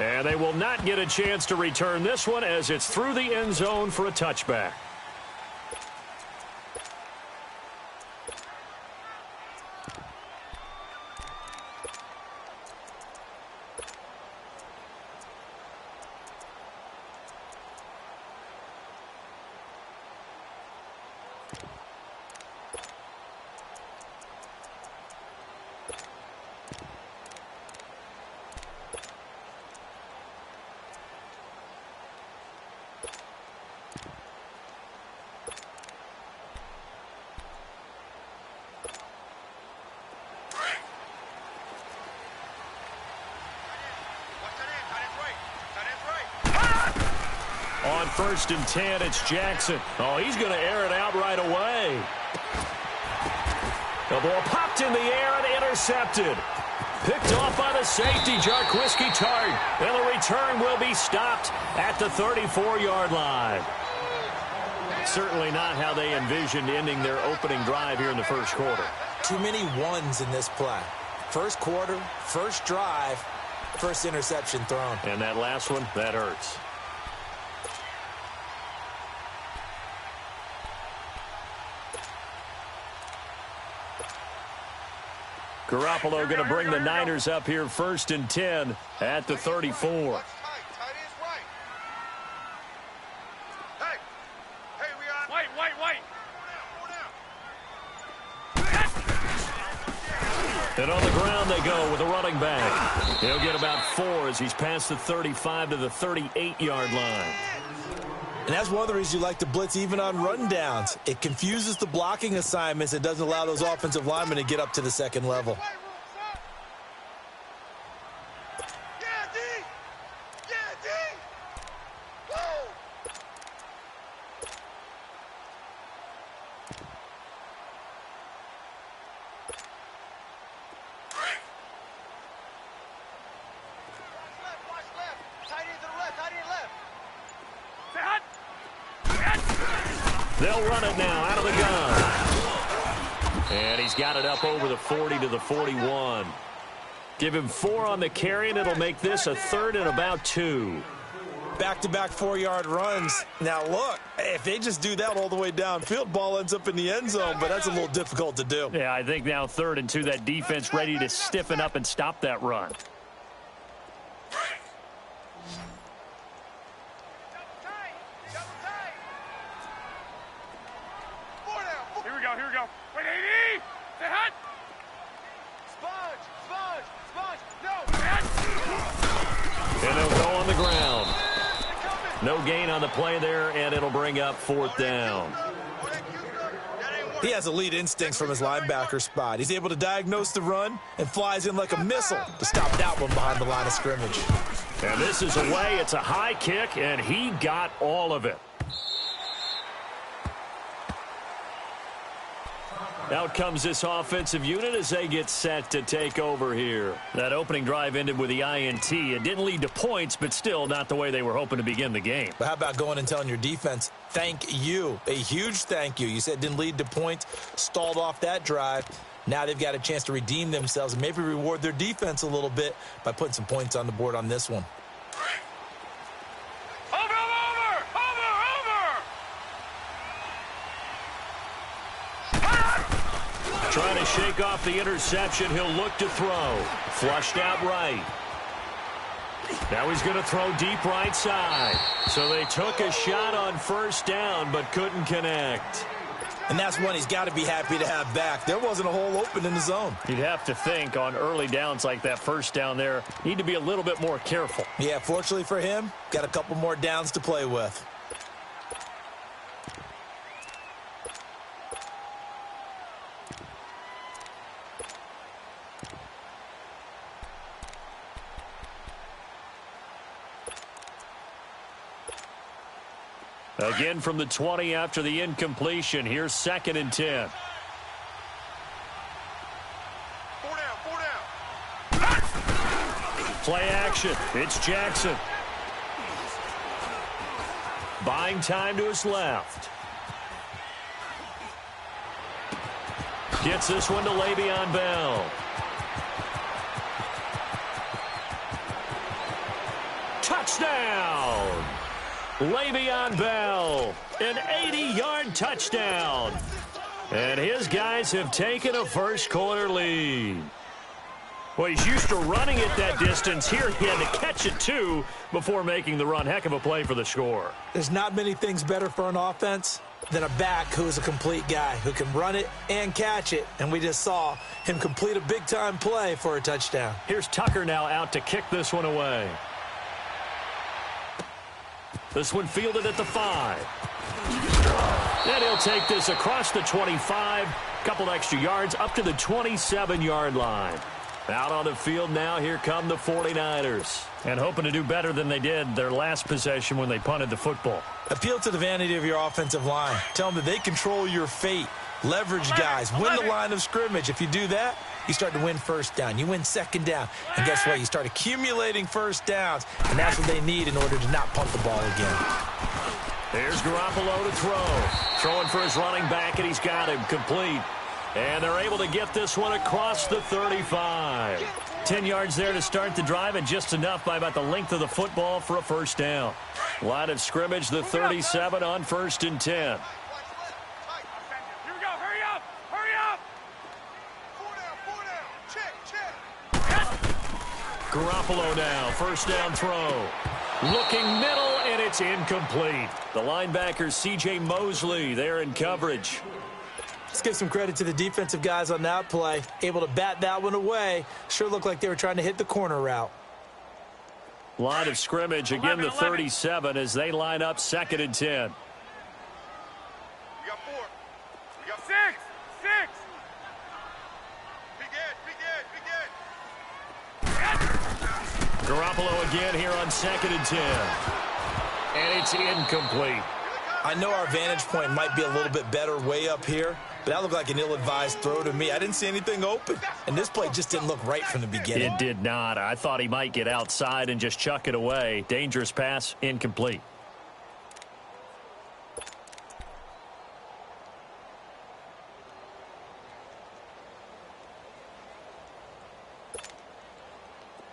And they will not get a chance to return this one as it's through the end zone for a touchback. On 1st and 10, it's Jackson. Oh, he's going to air it out right away. The ball popped in the air and intercepted. Picked off by the safety, Jarquiski Tart. And the return will be stopped at the 34-yard line. Certainly not how they envisioned ending their opening drive here in the first quarter. Too many ones in this play. First quarter, first drive, first interception thrown. And that last one, that hurts. Garoppolo going to bring the Niners up here 1st and 10 at the 34. And on the ground they go with a running back. He'll get about 4 as he's past the 35 to the 38-yard line. And that's one of the reasons you like to blitz even on rundowns. It confuses the blocking assignments. It doesn't allow those offensive linemen to get up to the second level. They'll run it now out of the gun. And he's got it up over the 40 to the 41. Give him 4 on the carry, and it'll make this a 3rd and about 2. Back-to-back 4-yard runs. Now, look, if they just do that all the way downfield, ball ends up in the end zone, but that's a little difficult to do. Yeah, I think now 3rd and 2, that defense ready to stiffen up and stop that run. And they'll go on the ground. No gain on the play there, and it'll bring up 4th down. He has elite instincts from his linebacker spot. He's able to diagnose the run and flies in like a missile to stop that one behind the line of scrimmage. And this is away. It's a high kick, and he got all of it. Out comes this offensive unit as they get set to take over here. That opening drive ended with the INT. It didn't lead to points, but still not the way they were hoping to begin the game. But how about going and telling your defense, thank you, a huge thank you. You said it didn't lead to points, stalled off that drive. Now they've got a chance to redeem themselves and maybe reward their defense a little bit by putting some points on the board on this one. Trying to shake off the interception. He'll look to throw. Flushed out right. Now he's going to throw deep right side. So they took a shot on 1st down but couldn't connect. And that's one he's got to be happy to have back. There wasn't a hole open in the zone. You'd have to think on early downs like that 1st down there, need to be a little bit more careful. Yeah, fortunately for him, got a couple more downs to play with. Again from the 20 after the incompletion. Here's 2nd and 10. 4 down. Play action. It's Jackson. Buying time to his left. Gets this one to Le'Veon Bell. Touchdown! Le'Veon Bell, an 80-yard touchdown. And his guys have taken a first-quarter lead. Well, he's used to running it that distance. Here he had to catch it, too, before making the run. Heck of a play for the score. There's not many things better for an offense than a back who is a complete guy, who can run it and catch it. And we just saw him complete a big-time play for a touchdown. Here's Tucker now out to kick this one away. This one fielded at the 5. And he'll take this across the 25. Couple extra yards up to the 27-yard line. Out on the field now, here come the 49ers. And hoping to do better than they did their last possession when they punted the football. Appeal to the vanity of your offensive line. Tell them that they control your fate. Leverage guys. Win the line of scrimmage. If you do that, you start to win first down. You win second down. And guess what? You start accumulating first downs. And that's what they need in order to not punt the ball again. Here's Garoppolo to throw. Throwing for his running back, and he's got him complete. And they're able to get this one across the 35. 10 yards there to start the drive, and just enough by about the length of the football for a first down. Line of scrimmage, the 37 on 1st and 10. Here we go. Hurry up. Hurry up. 4 down. Check. Garoppolo now, first down throw. Looking middle, and it's incomplete. The linebacker, C.J. Mosley, there in coverage. Let's give some credit to the defensive guys on that play. Able to bat that one away. Sure looked like they were trying to hit the corner route. Line of scrimmage, again the 37 as they line up 2nd and 10. We got 4. We got 6. Big Ed. Garoppolo again here on 2nd and 10. And it's incomplete. I know our vantage point might be a little bit better way up here, but that looked like an ill-advised throw to me. I didn't see anything open, and this play just didn't look right from the beginning. It did not. I thought he might get outside and just chuck it away. Dangerous pass, incomplete.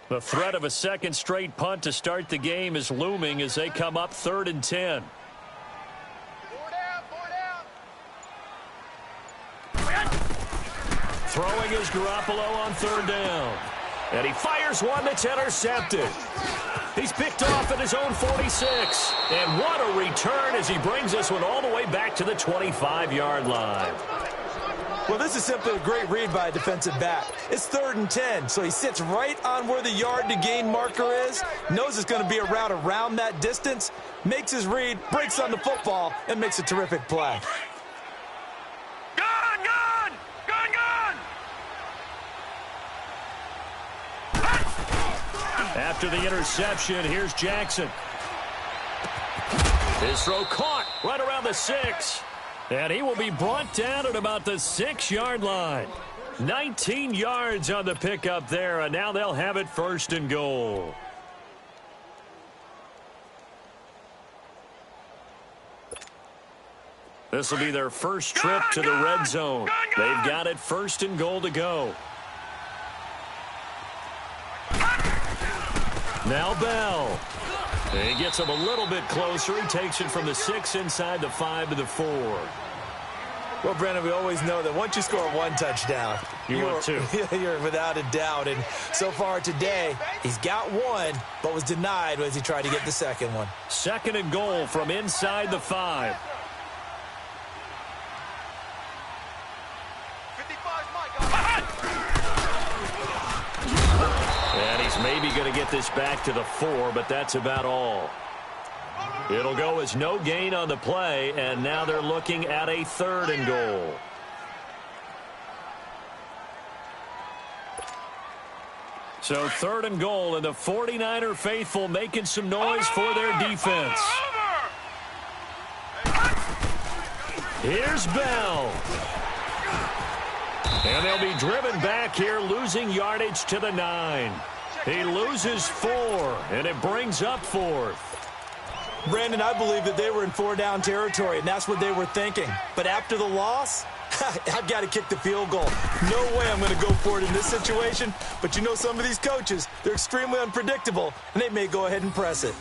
The threat of a second straight punt to start the game is looming as they come up 3rd and 10. 4 down. Throwing is Garoppolo on 3rd down. And he fires one that's intercepted. He's picked off at his own 46. And what a return as he brings this one all the way back to the 25-yard line. Well, this is simply a great read by a defensive back. It's 3rd and 10, so he sits right on where the yard-to-gain marker is, knows it's going to be a route around that distance, makes his read, breaks on the football, and makes a terrific play. Gone! After the interception, here's Jackson. His throw caught right around the 6. And he will be brought down at about the 6-yard line. 19 yards on the pickup there, and now they'll have it 1st and goal. This will be their first trip to the red zone. They've got it 1st and goal to go. Now Bell. He gets him a little bit closer. He takes it from the 6 inside the 5 to the 4. Well, Brandon, we always know that once you score one touchdown, you're 2. You're without a doubt. And so far today, he's got one, but was denied as he tried to get the second one. 2nd and goal from inside the 5. 55's Mike. And he's maybe going to get this back to the 4, but that's about all. It'll go as no gain on the play, and now they're looking at a 3rd and goal. So 3rd and goal, and the 49er faithful making some noise for their defense. Here's Bell. And they'll be driven back here, losing yardage to the 9. He loses 4, and it brings up 4th. Brandon, I believe that they were in 4-down territory, and that's what they were thinking. But after the loss, I've got to kick the field goal. No way I'm going to go for it in this situation. But you know some of these coaches, they're extremely unpredictable, and they may go ahead and press it.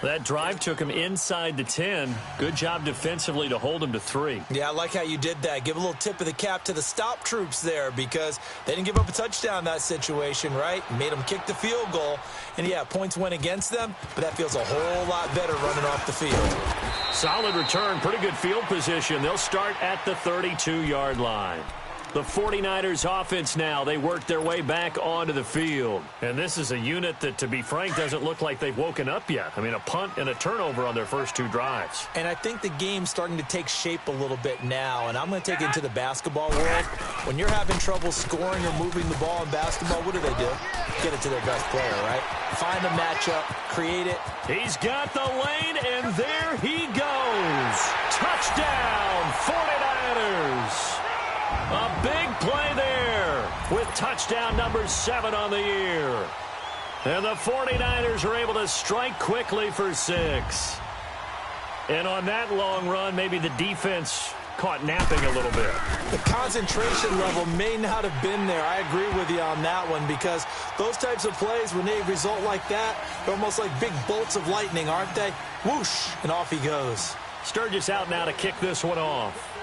That drive took him inside the 10. Good job defensively to hold him to 3. Yeah, I like how you did that. Give a little tip of the cap to the stop troops there because they didn't give up a touchdown in that situation, right? Made them kick the field goal. And, yeah, points went against them, but that feels a whole lot better running off the field. Solid return, pretty good field position. They'll start at the 32-yard line. The 49ers offense now, they work their way back onto the field. And this is a unit that, to be frank, doesn't look like they've woken up yet. I mean, a punt and a turnover on their first 2 drives. And I think the game's starting to take shape a little bit now. And I'm going to take it into the basketball world. When you're having trouble scoring or moving the ball in basketball, what do? Get it to their best player, right? Find a matchup, create it. He's got the lane, and there he goes. Touchdown, 49ers. A big play there with touchdown number 7 on the year. And the 49ers are able to strike quickly for 6. And on that long run, maybe the defense caught napping a little bit. The concentration level may not have been there. I agree with you on that one because those types of plays, when they result like that, they're almost like big bolts of lightning, aren't they? Whoosh, and off he goes. Sturgis out now to kick this one off.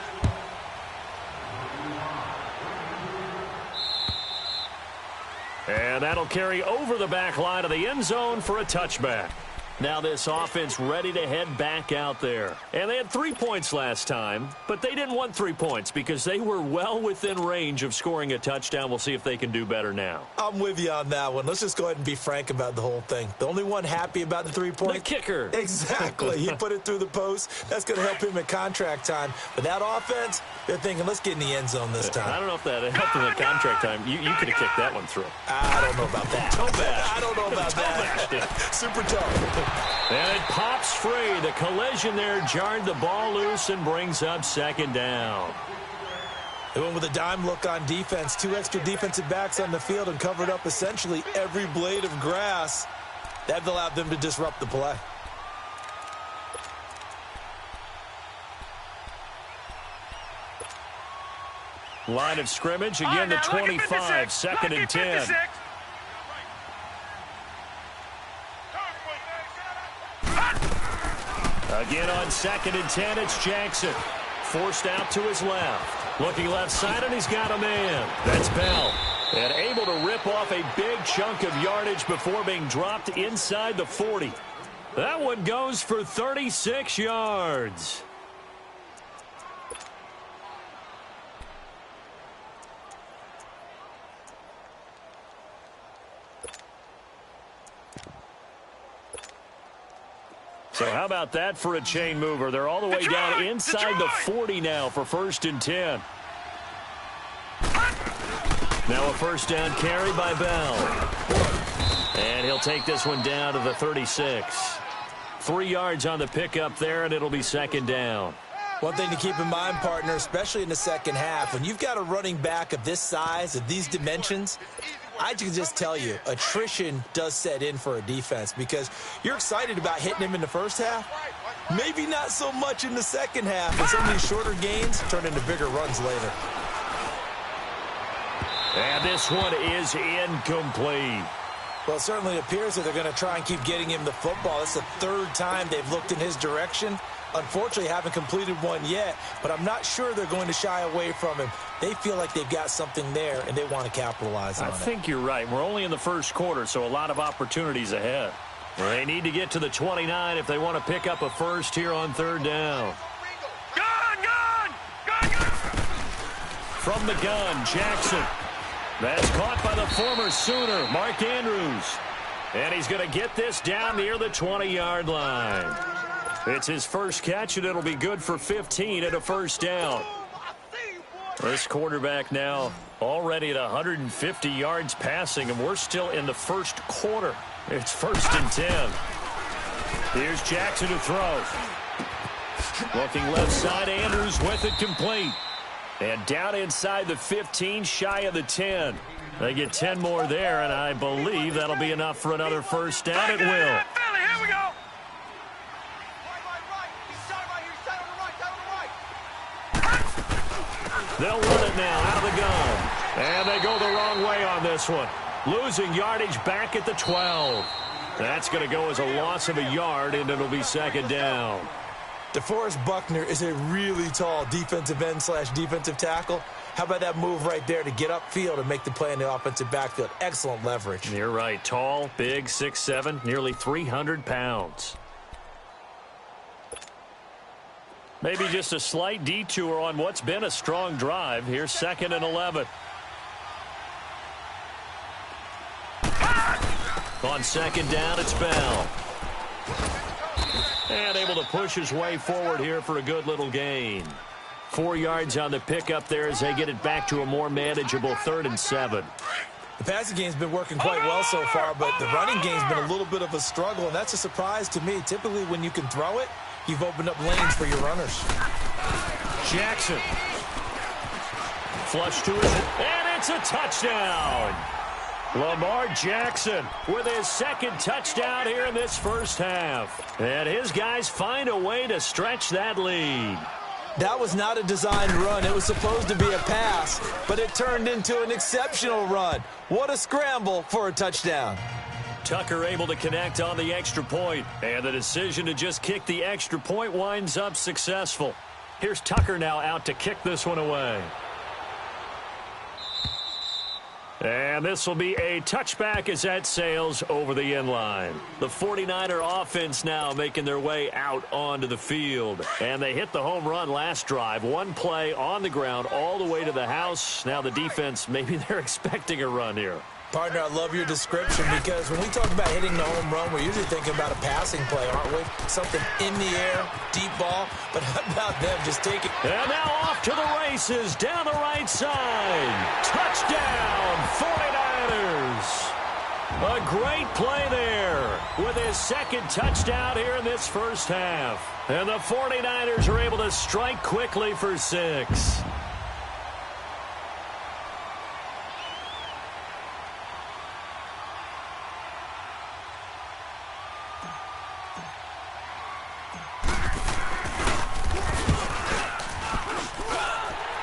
And that'll carry over the back line of the end zone for a touchback. Now this offense ready to head back out there. And they had 3 points last time, but they didn't want 3 points because they were well within range of scoring a touchdown. We'll see if they can do better now. I'm with you on that one. Let's just go ahead and be frank about the whole thing. The only one happy about the 3 points? The kicker. Exactly. He put it through the post. That's going to help him at contract time. But that offense, they're thinking, let's get in the end zone this time. I don't know if that helped him at contract time. You could have kicked that one through. I don't know about that. Toe bash. I don't know about that. Super tough. And it pops free. The collision there jarred the ball loose and brings up 2nd down. They went with a dime look on defense. 2 extra defensive backs on the field and covered up essentially every blade of grass. That allowed them to disrupt the play. Line of scrimmage, again the 25, 2nd and 10. Again on 2nd and 10, it's Jackson. Forced out to his left. Looking left side, and he's got a man. That's Bell. And able to rip off a big chunk of yardage before being dropped inside the 40. That one goes for 36 yards. So how about that for a chain mover? They're all the way down inside the 40 now for 1st and 10. Now a 1st down carry by Bell. And he'll take this one down to the 36. 3 yards on the pickup there, and it'll be 2nd down. One thing to keep in mind, partner, especially in the second half, when you've got a running back of this size, of these dimensions, I can just tell you, attrition does set in for a defense because you're excited about hitting him in the first half. Maybe not so much in the second half, and some of these shorter gains turn into bigger runs later. And this one is incomplete. Well, it certainly appears that they're going to try and keep getting him the football. It's the 3rd time they've looked in his direction. Unfortunately, haven't completed one yet, but I'm not sure they're going to shy away from him. They feel like they've got something there, and they want to capitalize on it. I think you're right. We're only in the first quarter, so a lot of opportunities ahead. They need to get to the 29 if they want to pick up a first here on 3rd down. Gun! From the gun, Jackson. That's caught by the former Sooner, Mark Andrews. And he's going to get this down near the 20-yard line. It's his first catch, and it'll be good for 15 at a 1st down. This quarterback now already at 150 yards passing, and we're still in the first quarter. It's 1st and 10. Here's Jackson to throw. Looking left side, Andrews with it complete. And down inside the 15, shy of the 10. They get 10 more there, and I believe that'll be enough for another 1st down. It will. Here we go. They'll run it now out of the gun. And they go the wrong way on this one. Losing yardage back at the 12. That's going to go as a loss of a yard, and it'll be second down. DeForest Buckner is a really tall defensive end / defensive tackle. How about that move right there to get upfield and make the play in the offensive backfield? Excellent leverage. You're right. Tall, big, 6'7", nearly 300 pounds. Maybe just a slight detour on what's been a strong drive. Here's 2nd and 11. On 2nd down, it's Bell. And able to push his way forward here for a good little gain. 4 yards on the pickup there as they get it back to a more manageable 3rd and 7. The passing game's been working quite well so far, but the running game's been a little bit of a struggle, and that's a surprise to me. Typically, when you can throw it, you've opened up lanes for your runners. Jackson. Flush to his, and it's a touchdown. Lamar Jackson with his 2nd touchdown here in this first half. And his guys find a way to stretch that lead. That was not a designed run. It was supposed to be a pass, but it turned into an exceptional run. What a scramble for a touchdown. Tucker able to connect on the extra point, and the decision to just kick the extra point winds up successful. Here's Tucker now out to kick this one away. And this will be a touchback as that sails over the end line. The 49er offense now making their way out onto the field. And they hit the home run last drive. 1 play on the ground all the way to the house. Now the defense, maybe they're expecting a run here. Partner, I love your description because when we talk about hitting the home run, we're usually thinking about a passing play, aren't we? Something in the air, deep ball, but how about them just taking... And now off to the races, down the right side. Touchdown, 49ers. A great play there with his 2nd touchdown here in this first half. And the 49ers are able to strike quickly for 6.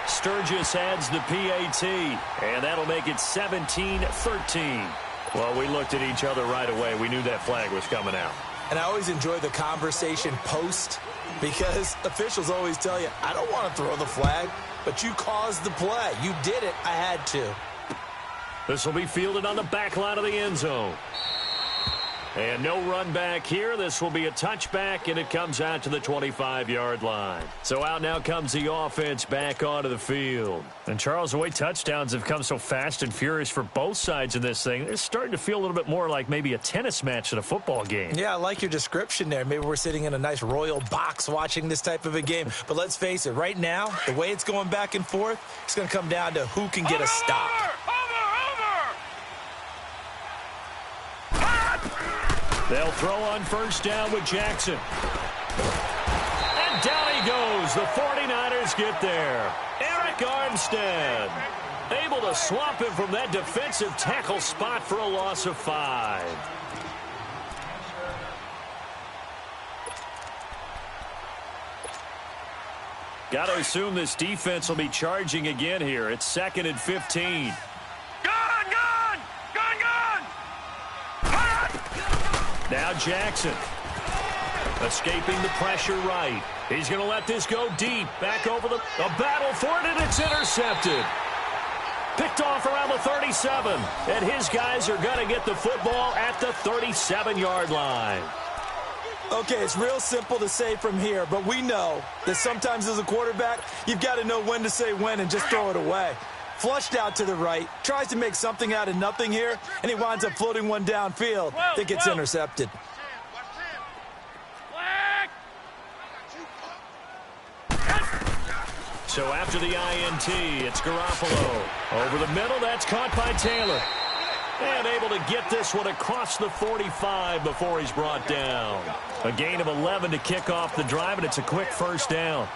Sturgis adds the PAT, and that'll make it 17-13. Well, we looked at each other right away. We knew that flag was coming out. And I always enjoy the conversation post because officials always tell you, I don't want to throw the flag, but you caused the play. You did it. I had to. This will be fielded on the back line of the end zone. And no run back here. This will be a touchback, and it comes out to the 25-yard line. So out now comes the offense back onto the field. And, Charles, the way touchdowns have come so fast and furious for both sides in this thing, it's starting to feel a little bit more like maybe a tennis match at a football game. Yeah, I like your description there. Maybe we're sitting in a nice royal box watching this type of a game. But let's face it, right now, the way it's going back and forth, it's going to come down to who can get a stop. They'll throw on 1st down with Jackson. And down he goes. The 49ers get there. Eric Armstead able to swamp him from that defensive tackle spot for a loss of 5. Got to assume this defense will be charging again here. It's 2nd and 15. Now Jackson escaping the pressure right. He's going to let this go deep. Back over the battle for it, and it's intercepted. Picked off around the 37. And his guys are going to get the football at the 37-yard line. Okay, it's real simple to say from here, but we know that sometimes as a quarterback, you've got to know when to say when and just throw it away. Flushed out to the right, tries to make something out of nothing here, and he winds up floating one downfield that gets intercepted. So after the INT, it's Garoppolo. Over the middle, that's caught by Taylor. And able to get this one across the 45 before he's brought down. A gain of 11 to kick off the drive, and it's a quick 1st down.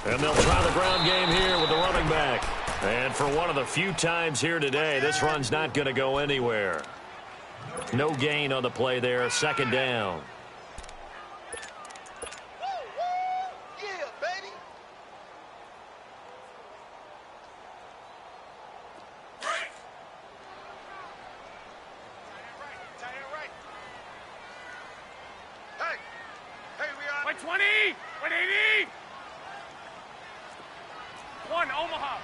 And they'll try the ground game here with the running back. And for one of the few times here today, this run's not going to go anywhere. No gain on the play there. Second down. Yeah, baby. Hey, we are. 120, 180. 1 Omaha.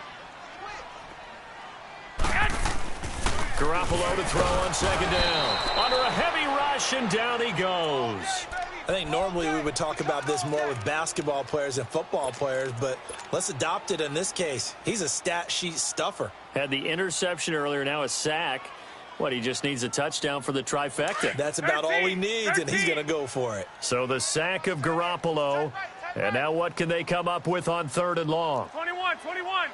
Garoppolo to throw on second down. Under a heavy rush, and down he goes. I think normally we would talk about this more with basketball players and football players, but let's adopt it in this case. He's a stat sheet stuffer. Had the interception earlier, now a sack. What, he just needs a touchdown for the trifecta. That's about all he needs, and he's going to go for it. So the sack of Garoppolo. And now what can they come up with on 3rd and long? 21. Four down.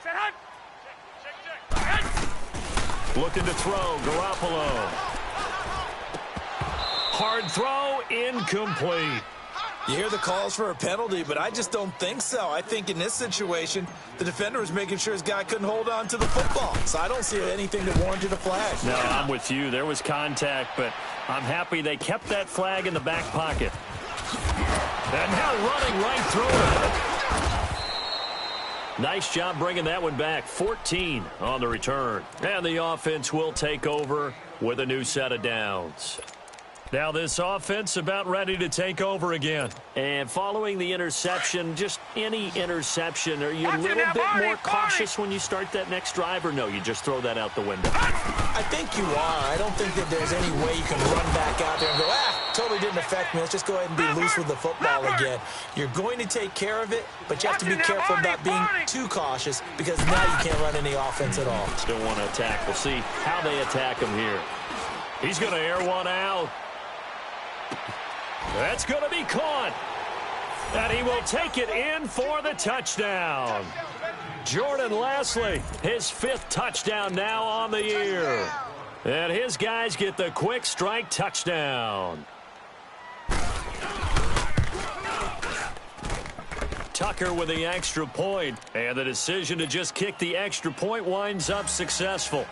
Set hunt. Looking to throw, Garoppolo. Hard throw, incomplete. You hear the calls for a penalty, but I just don't think so. I think in this situation, the defender was making sure his guy couldn't hold on to the football. So I don't see anything that warranted a flag. No, I'm with you. There was contact, but I'm happy they kept that flag in the back pocket. And now running right through it. Nice job bringing that one back. 14 on the return. And the offense will take over with a new set of downs. Now this offense about ready to take over again. And following the interception, just any interception, are you a little bit more cautious when you start that next drive, or no, you just throw that out the window? I think you are. I don't think that there's any way you can run back out there and go, totally didn't affect me. Let's just go ahead and be loose with the football again. You're going to take care of it, but you have to be careful about being too cautious because now you can't run any offense at all. Still want to attack. We'll see how they attack him here. He's going to air one out. That's going to be caught. And he will take it in for the touchdown. Jordan Lasley, his 5th touchdown now on the year. And his guys get the quick strike touchdown. Tucker with the extra point. And the decision to just kick the extra point winds up successful.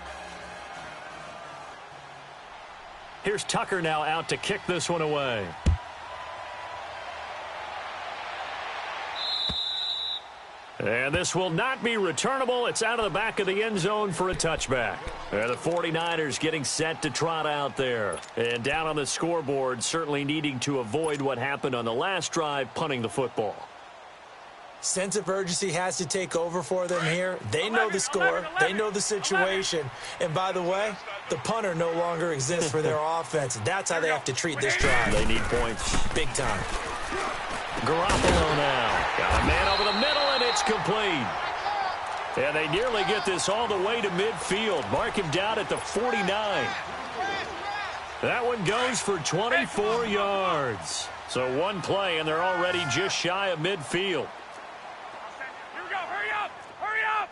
Here's Tucker now out to kick this one away. And this will not be returnable. It's out of the back of the end zone for a touchback. And the 49ers getting set to trot out there. And down on the scoreboard, certainly needing to avoid what happened on the last drive, punting the football. Sense of urgency has to take over for them here. They know the score. They know the situation. And by the way, the punter no longer exists for their offense. That's how they have to treat this drive. They need points. Big time. Garoppolo now. Got a man over the middle, and it's complete. And they nearly get this all the way to midfield. Mark him down at the 49. That one goes for 24 yards. So one play, and they're already just shy of midfield. Here we go. Hurry up. Hurry up.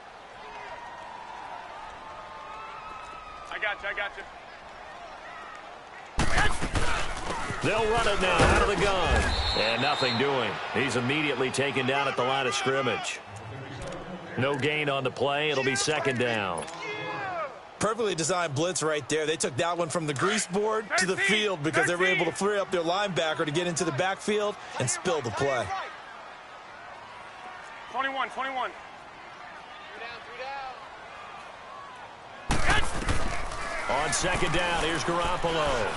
I got you. They'll run it now out of the gun. And nothing doing. He's immediately taken down at the line of scrimmage. No gain on the play. It'll be second down. Perfectly designed blitz right there. They took that one from the grease board to the field because they were able to free up their linebacker to get into the backfield and spill the play. 21. On second down, here's Garoppolo.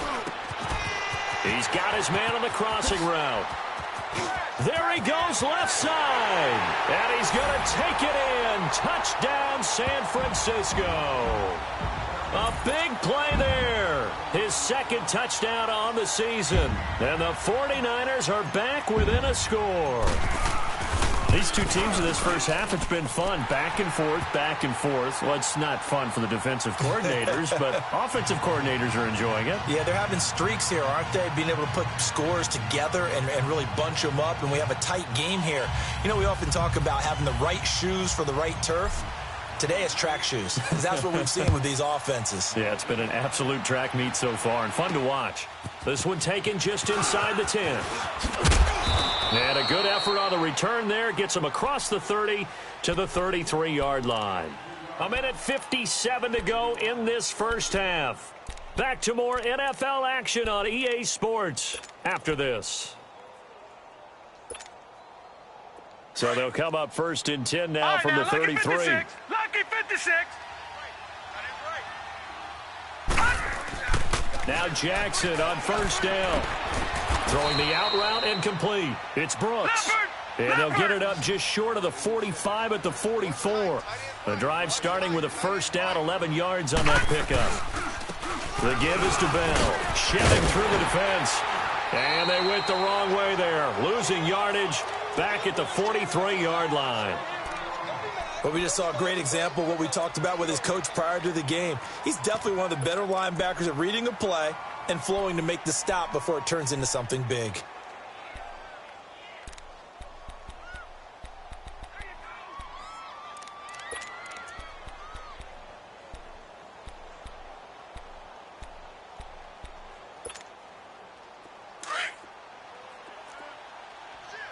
He's got his man on the crossing route. There he goes left side. And he's going to take it in. Touchdown, San Francisco. A big play there. His 2nd touchdown on the season. And the 49ers are back within a score. These two teams in this first half, it's been fun. Back and forth, back and forth. Well, it's not fun for the defensive coordinators, but offensive coordinators are enjoying it. Yeah, they're having streaks here, aren't they? Being able to put scores together and really bunch them up, and we have a tight game here. You know, we often talk about having the right shoes for the right turf. Today it's track shoes. That's what we've seen with these offenses. Yeah, it's been an absolute track meet so far and fun to watch. This one taken just inside the 10. And a good effort on the return there. Gets him across the 30 to the 33-yard line. 1:57 to go in this first half. Back to more NFL action on EA Sports after this. So they'll come up 1st and 10 now from the 33. Lucky 56. Now Jackson on 1st down. Throwing the out route incomplete. It's Brooks. And they'll get it up just short of the 45 at the 44. The drive starting with a 1st down, 11 yards on that pickup. The give is to Bell. Shedding through the defense. And they went the wrong way there. Losing yardage back at the 43-yard line. But we just saw a great example of what we talked about with his coach prior to the game. He's definitely one of the better linebackers at reading a play and flowing to make the stop before it turns into something big.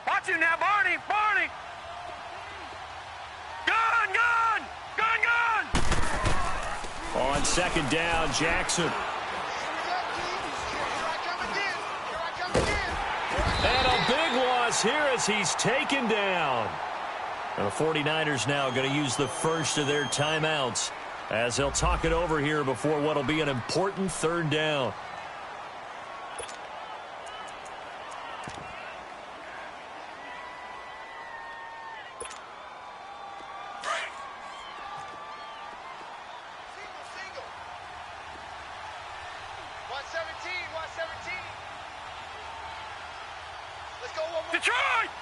Watch him now, Barney. Barney. Gun. On 2nd down, Jackson. And a big loss here as he's taken down. And the 49ers now going to use the first of their timeouts as they'll talk it over here before what will be an important 3rd down.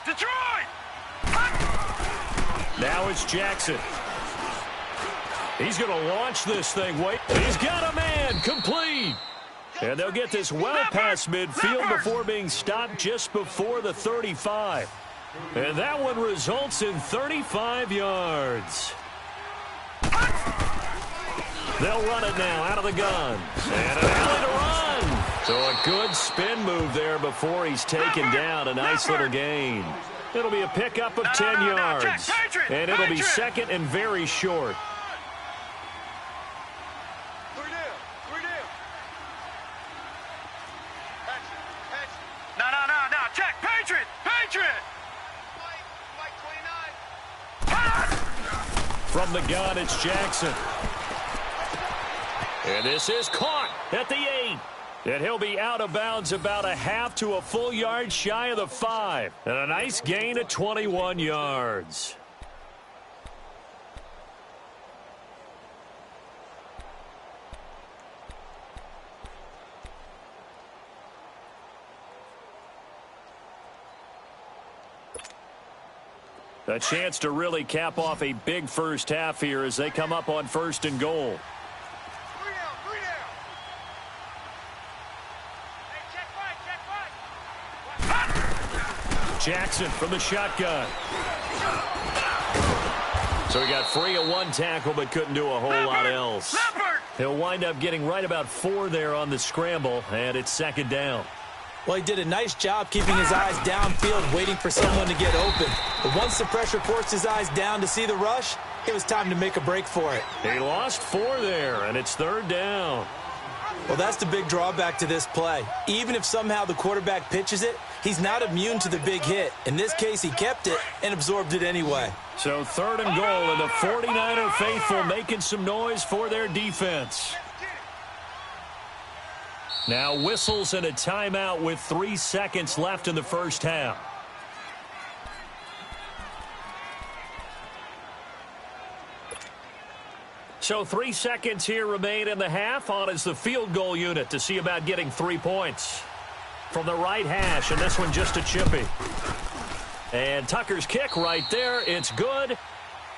Detroit! Now it's Jackson. He's going to launch this thing. Wait, he's got a man. Complete. And they'll get this well past midfield before being stopped just before the 35. And that one results in 35 yards. They'll run it now out of the gun. And an alley to run. So a good spin move there before he's taken down. A nice little gain. It'll be a pickup of 10 yards. And it'll be 2nd and very short. No. Check. Patriot. From the gun, it's Jackson. And this is caught at the 8. And he'll be out of bounds about a half to a full yard shy of the 5. And a nice gain of 21 yards. A chance to really cap off a big first half here as they come up on 1st and goal. Jackson from the shotgun. So he got free of 1 tackle but couldn't do a whole lot else. He'll wind up getting right about 4 there on the scramble, and it's 2nd down. Well, he did a nice job keeping his eyes downfield, waiting for someone to get open. But once the pressure forced his eyes down to see the rush, it was time to make a break for it. He lost 4 there, and it's 3rd down. Well, that's the big drawback to this play. Even if somehow the quarterback pitches it, he's not immune to the big hit. In this case, he kept it and absorbed it anyway. So 3rd and goal, and the 49er faithful making some noise for their defense. Now whistles and a timeout with 3 seconds left in the first half. So 3 seconds here remain in the half. On is the field goal unit to see about getting 3 points. From the right hash, and this one just a chippy. And Tucker's kick right there. It's good.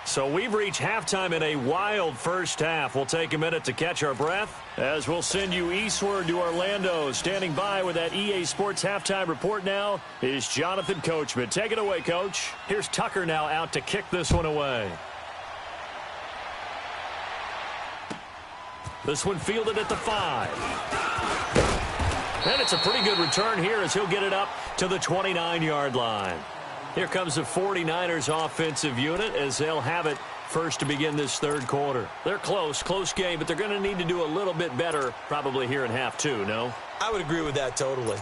So we've reached halftime in a wild first half. We'll take a minute to catch our breath as we'll send you eastward to Orlando. Standing by with that EA Sports halftime report now is Jonathan Coachman. Take it away, Coach. Here's Tucker now out to kick this one away. This one fielded at the 5. And it's a pretty good return here as he'll get it up to the 29-yard line. Here comes the 49ers offensive unit as they'll have it first to begin this third quarter. They're close game, but they're going to need to do a little bit better probably here in half two, no? I would agree with that totally.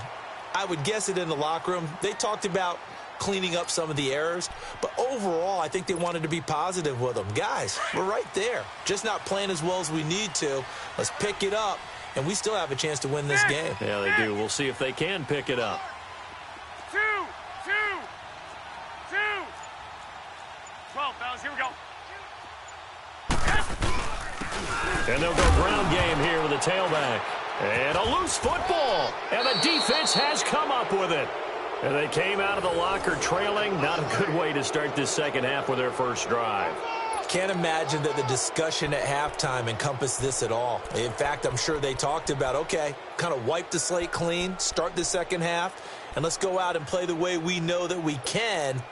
I would guess it in the locker room. They talked about cleaning up some of the errors, but overall, I think they wanted to be positive with them. Guys, we're right there. Just not playing as well as we need to. Let's pick it up, and we still have a chance to win this game. Yeah, they do. We'll see if they can pick it up. 12, fellas, here we go. And they'll go ground game here with a tailback. And a loose football. And the defense has come up with it. And they came out of the locker trailing. Not a good way to start this second half with their first drive. Can't imagine that the discussion at halftime encompassed this at all. In fact, I'm sure they talked about, okay, kind of wipe the slate clean, start the second half, and let's go out and play the way we know that we can.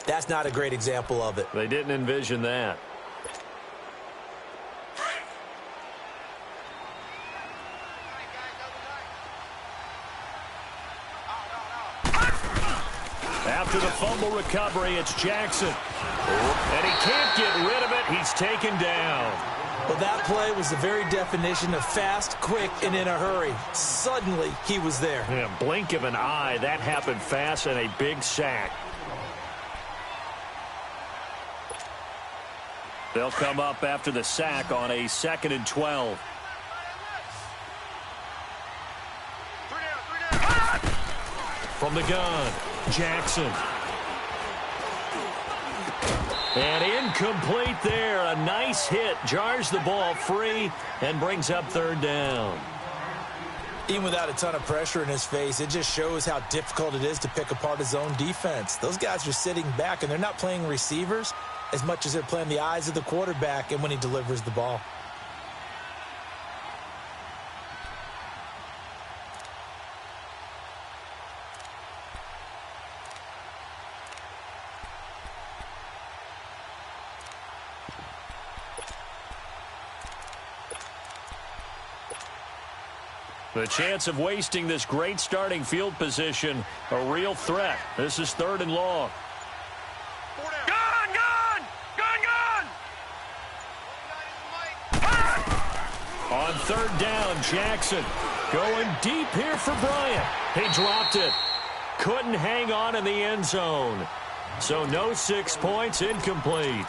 That's not a great example of it. They didn't envision that. After the fumble recovery, it's Jackson. And he can't get rid of it. He's taken down. Well, that play was the very definition of fast, quick, and in a hurry. Suddenly, he was there. Yeah, blink of an eye. That happened fast and a big sack. They'll come up after the sack on a 2nd and 12. From the gun, Jackson. And incomplete there. A nice hit. Jars the ball free and brings up third down. Even without a ton of pressure in his face, it just shows how difficult it is to pick apart his own defense. Those guys are sitting back, and they're not playing receivers as much as they're playing the eyes of the quarterback and when he delivers the ball. The chance of wasting this great starting field position, a real threat. This is 3rd and long. On 3rd down, Jackson going deep here for Bryant. He dropped it. Couldn't hang on in the end zone. So no 6 points, incomplete.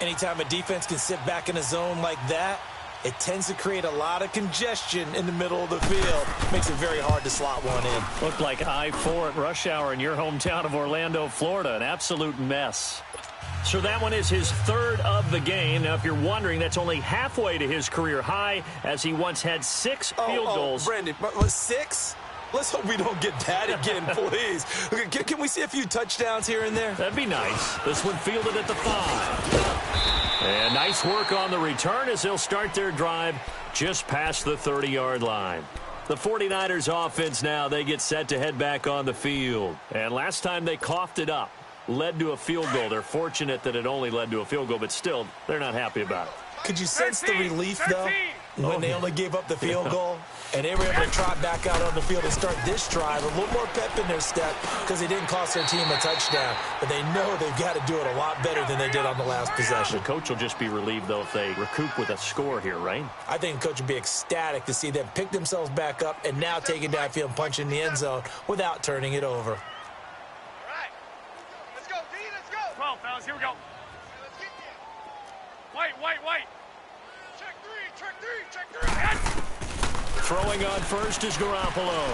Anytime a defense can sit back in a zone like that, it tends to create a lot of congestion in the middle of the field. Makes it very hard to slot one in. Looked like I-4 at rush hour in your hometown of Orlando, Florida. An absolute mess. So that one is his 3rd of the game. Now, if you're wondering, that's only halfway to his career high, as he once had 6 field goals. Brandon, 6? Let's hope we don't get that again, please. Can we see a few touchdowns here and there? That'd be nice. This one fielded at the 5. And nice work on the return as they'll start their drive just past the 30-yard line. The 49ers offense now, they get set to head back on the field. And last time they coughed it up, led to a field goal. They're fortunate that it only led to a field goal, but still, they're not happy about it. Could you sense the relief, though, when they only gave up the field goal? And they were able to trot back out on the field and start this drive. A little more pep in their step because they didn't cost their team a touchdown. But they know they've got to do it a lot better than they did on the last possession. The coach will just be relieved, though, if they recoup with a score here, right? I think the coach would be ecstatic to see them pick themselves back up and now take it downfield and punch in the end zone without turning it over. 12, fellas, here we go. White. Check three. Throwing on first is Garoppolo.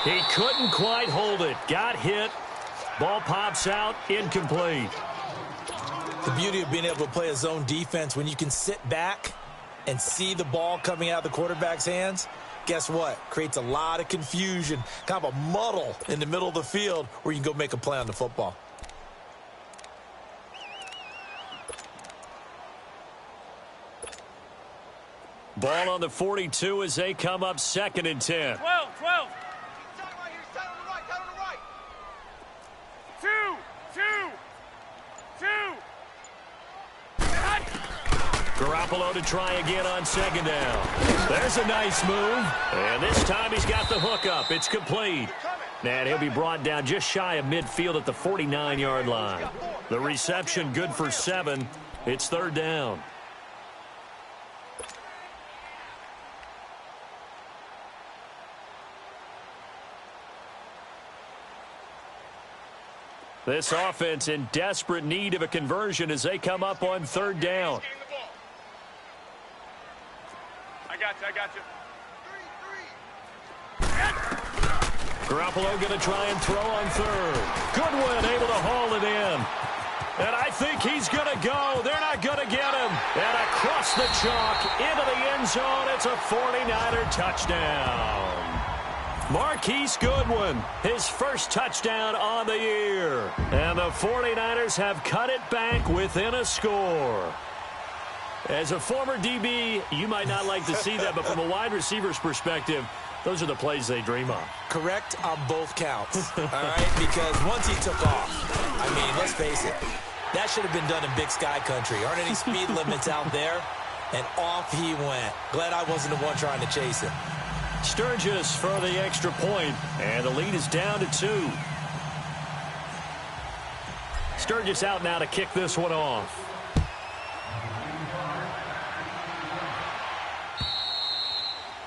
He couldn't quite hold it. Got hit. Ball pops out. Incomplete. The beauty of being able to play a zone defense when you can sit back and see the ball coming out of the quarterback's hands, guess what? Creates a lot of confusion, kind of a muddle in the middle of the field where you can go make a play on the football. Ball on the 42 as they come up 2nd and 10. 12. 2. Garoppolo to try again on second down. There's a nice move. And this time he's got the hook up. It's complete. And he'll be brought down just shy of midfield at the 49-yard line. The reception good for 7. It's third down. This offense in desperate need of a conversion as they come up on third down. I got you. Garoppolo going to try and throw on third. Goodwin able to haul it in. And I think he's going to go. They're not going to get him. And across the chalk into the end zone. It's a 49er touchdown. Marquise Goodwin, his first touchdown on the year. And the 49ers have cut it back within a score. As a former DB, you might not like to see that, but from a wide receiver's perspective, those are the plays they dream of. Correct on both counts, all right? Because once he took off, I mean, let's face it, that should have been done in Big Sky Country. Aren't any speed limits out there? And off he went. Glad I wasn't the one trying to chase him. Sturgis for the extra point, and the lead is down to 2. Sturgis out now to kick this one off.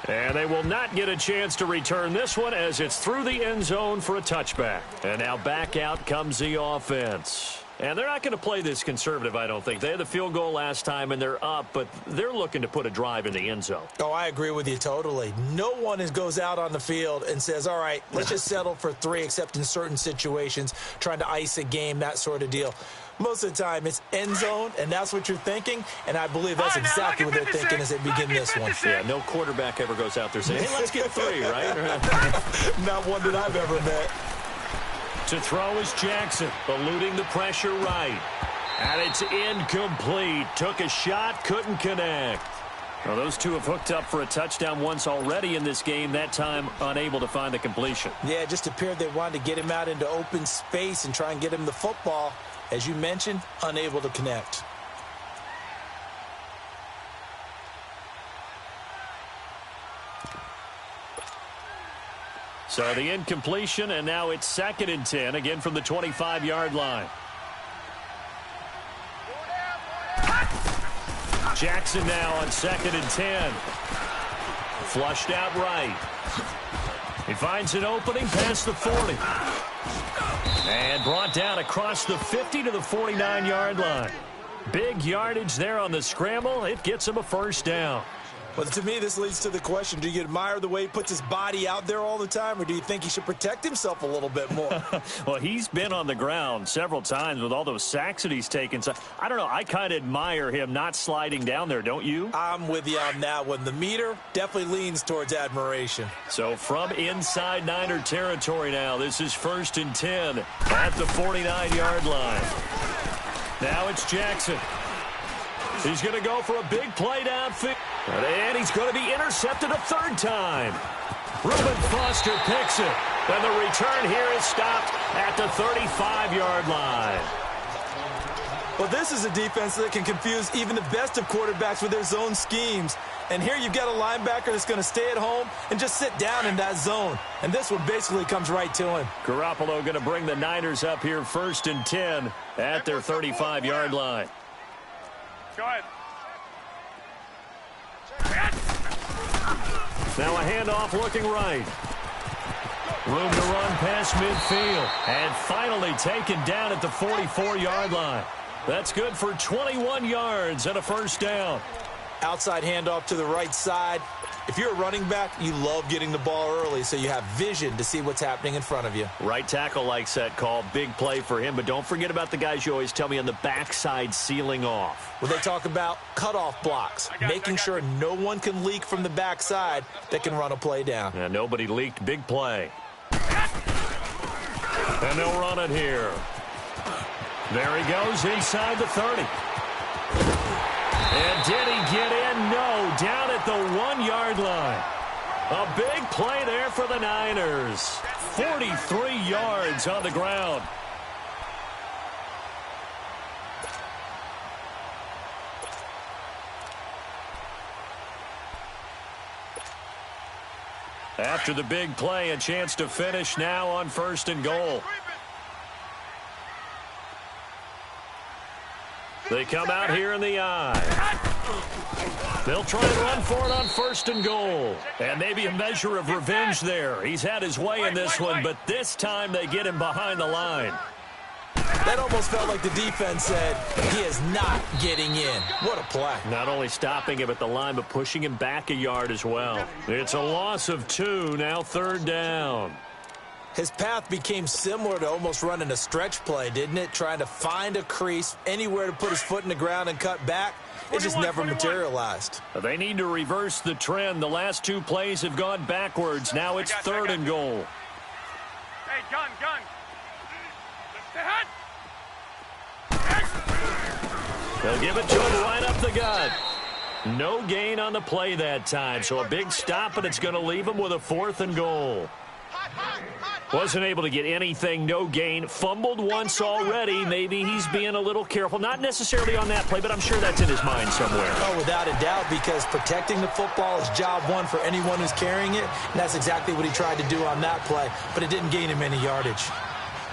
And they will not get a chance to return this one as it's through the end zone for a touchback. And now back out comes the offense. And they're not going to play this conservative, I don't think. They had the field goal last time, and they're up, but they're looking to put a drive in the end zone. Oh, I agree with you totally. No one goes out on the field and says, all right, let's just settle for 3, except in certain situations, trying to ice a game, that sort of deal. Most of the time, it's end zone, and that's what you're thinking, and I believe that's exactly what they're thinking as they begin this one. Yeah, no quarterback ever goes out there saying, hey, let's get 3, right? Not one that I've ever met. To throw is Jackson, eluding the pressure right. And it's incomplete. Took a shot, couldn't connect. Well, those two have hooked up for a touchdown once already in this game, that time unable to find the completion. Yeah, it just appeared they wanted to get him out into open space and try and get him the football. As you mentioned, unable to connect. So the incompletion, and now it's 2nd and 10, again from the 25-yard line. Jackson now on 2nd and 10. Flushed out right. He finds an opening past the 40. And brought down across the 50 to the 49-yard line. Big yardage there on the scramble. It gets him a first down. Well, to me, this leads to the question, do you admire the way he puts his body out there all the time, or do you think he should protect himself a little bit more? Well, he's been on the ground several times with all those sacks that he's taken. So, I don't know. I kind of admire him not sliding down there, don't you? I'm with you on that one. The meter definitely leans towards admiration. So, from inside Niner territory now, this is 1st and 10 at the 49-yard line. Now it's Jackson. He's going to go for a big play downfield. And he's going to be intercepted a 3rd time. Reuben Foster picks it. And the return here is stopped at the 35-yard line. Well, this is a defense that can confuse even the best of quarterbacks with their zone schemes. And here you've got a linebacker that's going to stay at home and just sit down in that zone. And this one basically comes right to him. Garoppolo going to bring the Niners up here 1st and 10 at their 35-yard line. Go ahead. Now a handoff looking right. Room to run past midfield. And finally taken down at the 44-yard line. That's good for 21 yards and a first down. Outside handoff to the right side. If you're a running back, you love getting the ball early so you have vision to see what's happening in front of you. Right tackle likes that call. Big play for him. But don't forget about the guys you always tell me on the backside sealing off. Well, they talk about cutoff blocks, making sure no one can leak from the backside that can run a play down. Yeah, nobody leaked. Big play. And they'll run it here. There he goes inside the 30. And did he get in? No, down at the 1-yard line. A big play there for the Niners. 43 yards on the ground. After the big play, a chance to finish now on 1st and goal. They come out here in the eye. They'll try and run for it on 1st and goal. And maybe a measure of revenge there. He's had his way in this one, but this time they get him behind the line. That almost felt like the defense said, he is not getting in. What a play. Not only stopping him at the line, but pushing him back a yard as well. It's a loss of 2, now 3rd down. His path became similar to almost running a stretch play, didn't it? Trying to find a crease, anywhere to put his foot in the ground and cut back. It just never materialized. They need to reverse the trend. The last 2 plays have gone backwards. Now it's 3rd and goal. Hey, gun. Stay hot. They'll give it to him right up the gut. No gain on the play that time, so a big stop, and it's going to leave him with a 4th and goal. Wasn't able to get anything, no gain. Fumbled once already. Maybe he's being a little careful. Not necessarily on that play, but I'm sure that's in his mind somewhere. Oh, without a doubt, because protecting the football is job one for anyone who's carrying it, and that's exactly what he tried to do on that play, but it didn't gain him any yardage.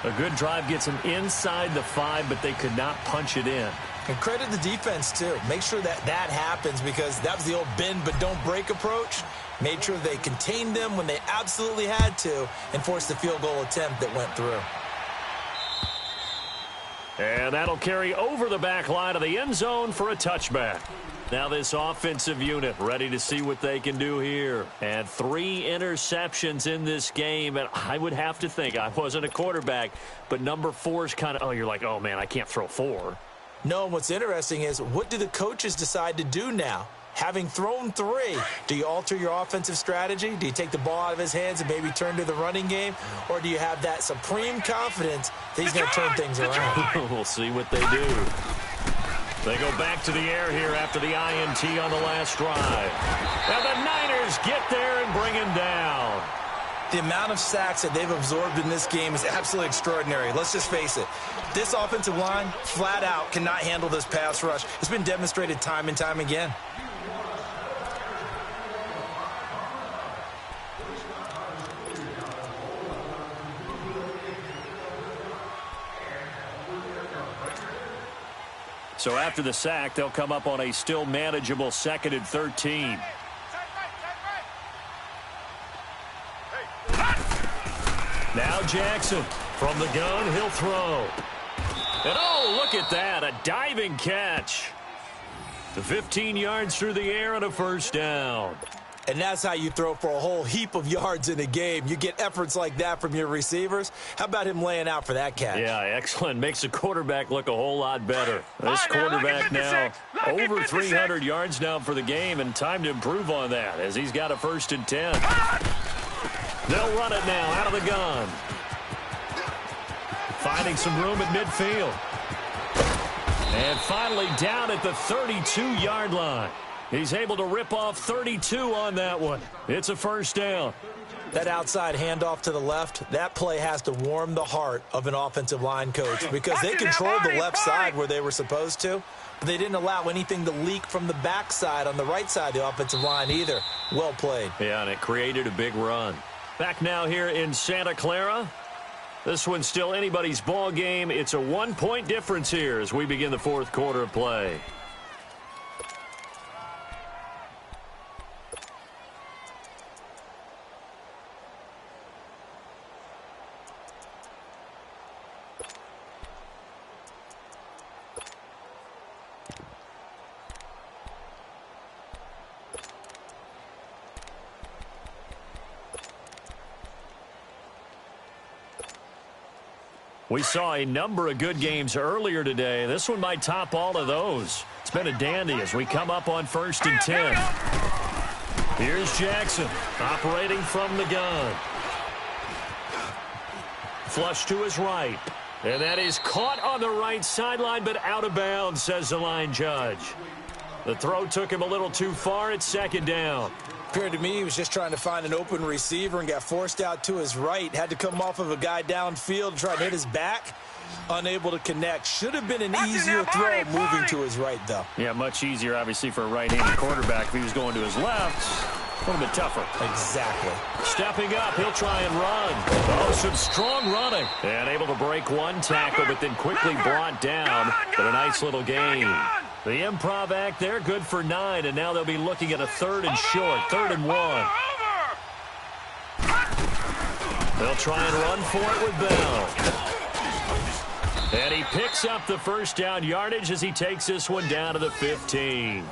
A good drive gets him inside the 5, but they could not punch it in. And credit the defense, too. Make sure that happens, because that was the old bend but don't break approach. Made sure they contained them when they absolutely had to and forced the field goal attempt that went through. And that'll carry over the back line of the end zone for a touchback. Now this offensive unit ready to see what they can do here. And 3 interceptions in this game. And I would have to think, I wasn't a quarterback, but number 4 is kind of, oh, you're like, oh, man, I can't throw 4. No, what's interesting is, what do the coaches decide to do now? Having thrown 3, do you alter your offensive strategy? Do you take the ball out of his hands and maybe turn to the running game? Or do you have that supreme confidence that he's going to turn things around? We'll see what they do. They go back to the air here after the INT on the last drive. And the Niners get there and bring him down. The amount of sacks that they've absorbed in this game is absolutely extraordinary. Let's just face it. This offensive line, flat out, cannot handle this pass rush. It's been demonstrated time and time again. So after the sack, they'll come up on a still manageable 2nd and 13. Now Jackson from the gun, he'll throw. And oh, look at that, a diving catch. The 15 yards through the air and a 1st down. And that's how you throw for a whole heap of yards in a game. You get efforts like that from your receivers. How about him laying out for that catch? Yeah, excellent. Makes the quarterback look a whole lot better. This quarterback now over 300 yards now for the game, and time to improve on that as he's got a 1st and 10. They'll run it now out of the gun. Finding some room at midfield. And finally down at the 32-yard line. He's able to rip off 32 on that one. It's a 1st down. That outside handoff to the left, that play has to warm the heart of an offensive line coach because they controlled the left side where they were supposed to. But they didn't allow anything to leak from the backside on the right side of the offensive line either. Well played. Yeah, and it created a big run. Back now here in Santa Clara. This one's still anybody's ball game. It's a 1-point difference here as we begin the 4th quarter of play. We saw a number of good games earlier today. This one might top all of those. It's been a dandy as we come up on 1st and 10. Here's Jackson operating from the gun. Flush to his right. And that is caught on the right sideline, but out of bounds, says the line judge. The throw took him a little too far. It's 2nd down. Appeared to me he was just trying to find an open receiver and got forced out to his right. Had to come off of a guy downfield, try to hit his back. Unable to connect. Should have been an easier throw moving to his right, though. Yeah, much easier, obviously, for a right-handed quarterback. If he was going to his left, A little bit tougher. Exactly. Stepping up, he'll try and run. Oh, some strong running. And able to break one tackle, but then quickly brought down. But a nice little gain. The improv act there, good for 9, and now they'll be looking at a 3rd and short, 3rd and 1. They'll try and run for it with Bell. And he picks up the first down yardage as he takes this one down to the 15.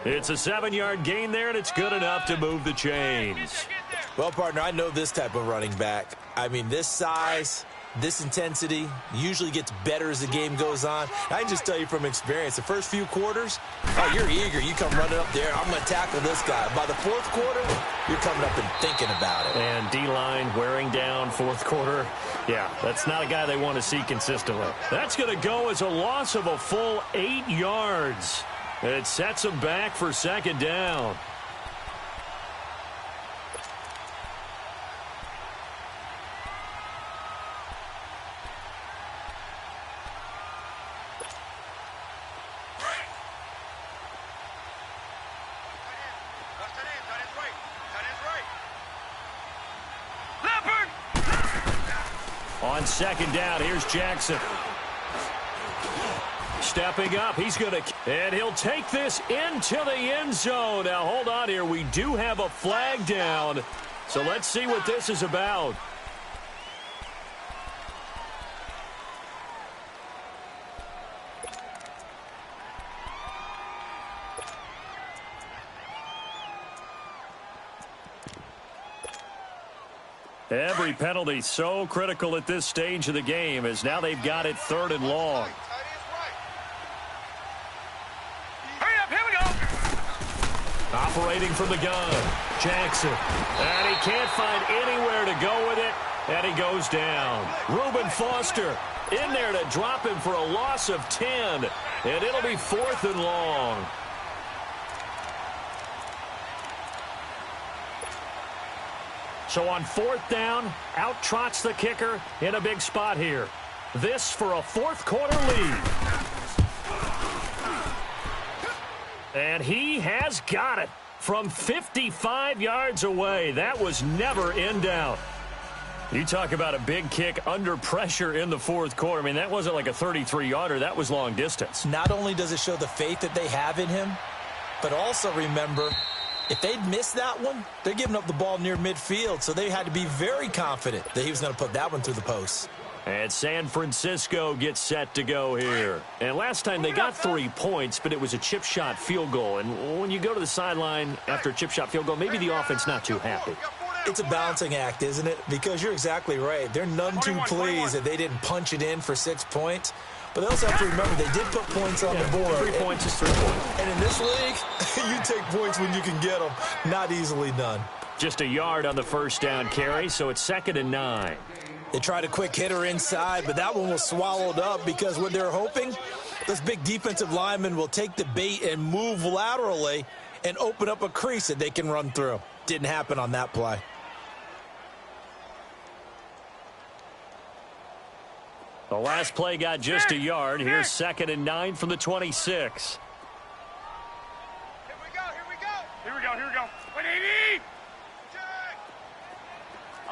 It's a 7-yard gain there, and it's good enough to move the chains. Well, partner, I know this type of running back. I mean, this size, this intensity usually gets better as the game goes on. I can just tell you from experience, the first few quarters, oh, you're eager. You come running up there, I'm going to tackle this guy. By the 4th quarter, you're coming up and thinking about it. And D-line wearing down 4th quarter. Yeah, that's not a guy they want to see consistently. That's going to go as a loss of a full 8 yards. It sets them back for 2nd down. On 2nd down, here's Jackson. Stepping up, he's going to, and he'll take this into the end zone. Now, hold on here. We do have a flag down, so let's see what this is about. Every penalty so critical at this stage of the game as now they've got it 3rd and long. Hurry up, here we go. Operating from the gun, Jackson. And he can't find anywhere to go with it, and he goes down. Reuben Foster in there to drop him for a loss of 10, and it'll be 4th and long. So on 4th down, out trots the kicker in a big spot here. This for a 4th quarter lead. And he has got it from 55 yards away. That was never in doubt. You talk about a big kick under pressure in the 4th quarter. I mean, that wasn't like a 33-yarder. That was long distance. Not only does it show the faith that they have in him, but also remember, if they'd missed that one, they're giving up the ball near midfield, so they had to be very confident that he was going to put that one through the post. And San Francisco gets set to go here. And last time they got 3 points, but it was a chip shot field goal. And when you go to the sideline after a chip shot field goal, maybe the offense not too happy. It's a balancing act, isn't it? Because you're exactly right. They're none too pleased that they didn't punch it in for 6 points. But they also have to remember they did put points on the board. 3 points is 3 points. And in this league, you take points when you can get them. Not easily done. Just a yard on the first down carry, so it's 2nd and 9. They tried a quick hitter inside, but that one was swallowed up because what they're hoping, this big defensive lineman will take the bait and move laterally and open up a crease that they can run through. Didn't happen on that play. The last play got just a yard. Here's 2nd and 9 from the 26. Here we go, here we go. Here we go, here we go. 180.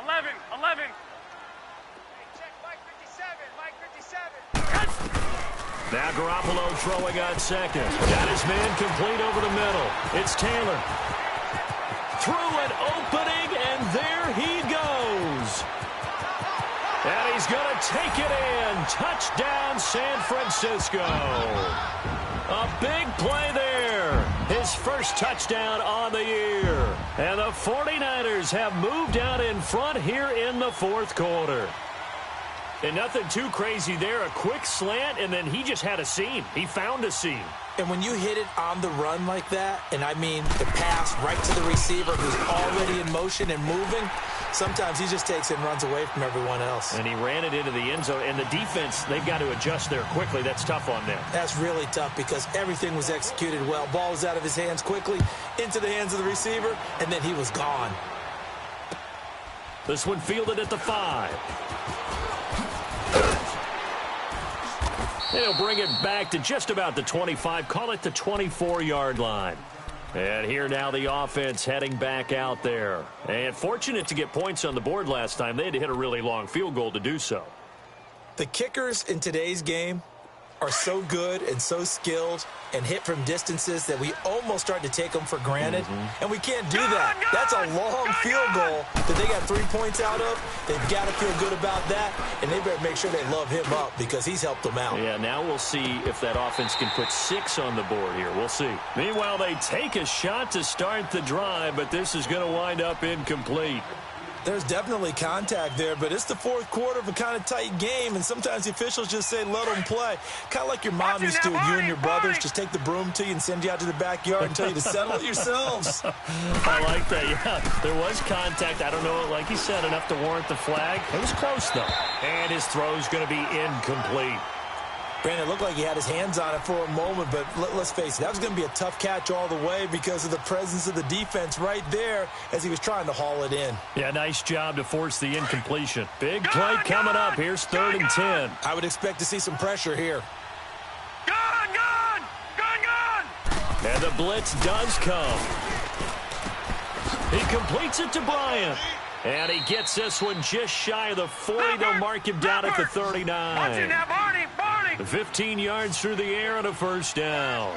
11, 11. Check Mike 57, Mike 57. Now Garoppolo throwing on 2nd. Got his man complete over the middle. It's Taylor. Through an opening, and there he goes. And he's going to take it in. Touchdown, San Francisco. A big play there. His first touchdown on the year. And the 49ers have moved out in front here in the 4th quarter. And nothing too crazy there. A quick slant, and then he just had a seam. He found a seam. And when you hit it on the run like that, and I mean the pass right to the receiver who's already in motion and moving, sometimes he just takes it and runs away from everyone else. And he ran it into the end zone. And the defense, they've got to adjust there quickly. That's tough on them. That's really tough because everything was executed well. Ball was out of his hands quickly, into the hands of the receiver, and then he was gone. This one fielded at the 5. They'll bring it back to just about the 25. Call it the 24-yard line. And here now the offense heading back out there. And fortunate to get points on the board last time. They had to hit a really long field goal to do so. The kickers in today's game are so good and so skilled and hit from distances that we almost start to take them for granted. And we can't do that. That's a long field goal that they got 3 points out of. They've got to feel good about that, and they better make sure they love him up because he's helped them out. Yeah, now we'll see if that offense can put 6 on the board here. We'll see. Meanwhile, they take a shot to start the drive, but this is going to wind up incomplete. There's definitely contact there, but it's the fourth quarter of a kind of tight game, and sometimes the officials just say, let them play. Kind of like your mom used to with you and your brothers. Just take the broom to you and send you out to the backyard and tell you to settle it yourselves. I like that, yeah. There was contact. I don't know, like you said, enough to warrant the flag. It was close, though. And his throw's going to be incomplete. Brandon, it looked like he had his hands on it for a moment, but let's face it, that was going to be a tough catch all the way because of the presence of the defense right there as he was trying to haul it in. Yeah, nice job to force the incompletion. Big play coming up. Here's 3rd and 10. I would expect to see some pressure here. Gone! And the blitz does come. He completes it to Bryant. And he gets this one just shy of the 40. They'll mark him down at the 39. Watching that, Barney! 15 yards through the air and a first down.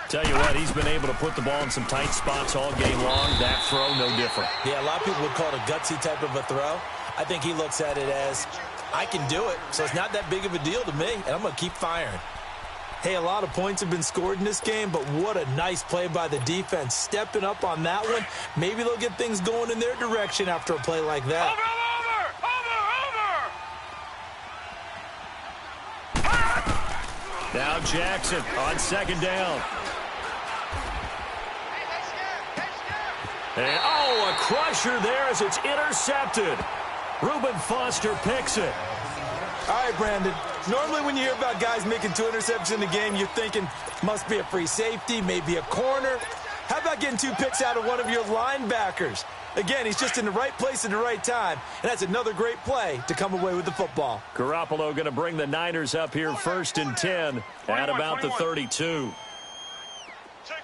Tell you what, he's been able to put the ball in some tight spots all game long. That throw, no different. Yeah, a lot of people would call it a gutsy type of a throw. I think he looks at it as, I can do it, so it's not that big of a deal to me, and I'm going to keep firing. Hey, a lot of points have been scored in this game, but what a nice play by the defense. Stepping up on that one, maybe they'll get things going in their direction after a play like that. Over! Now Jackson on 2nd down. And, a crusher there as it's intercepted. Reuben Foster picks it. All right, Brandon. Normally when you hear about guys making 2 interceptions in the game, you're thinking must be a free safety, maybe a corner. How about getting 2 picks out of one of your linebackers? Again, he's just in the right place at the right time, and that's another great play to come away with the football. Garoppolo going to bring the Niners up here 1st and 10 at about the 32. Take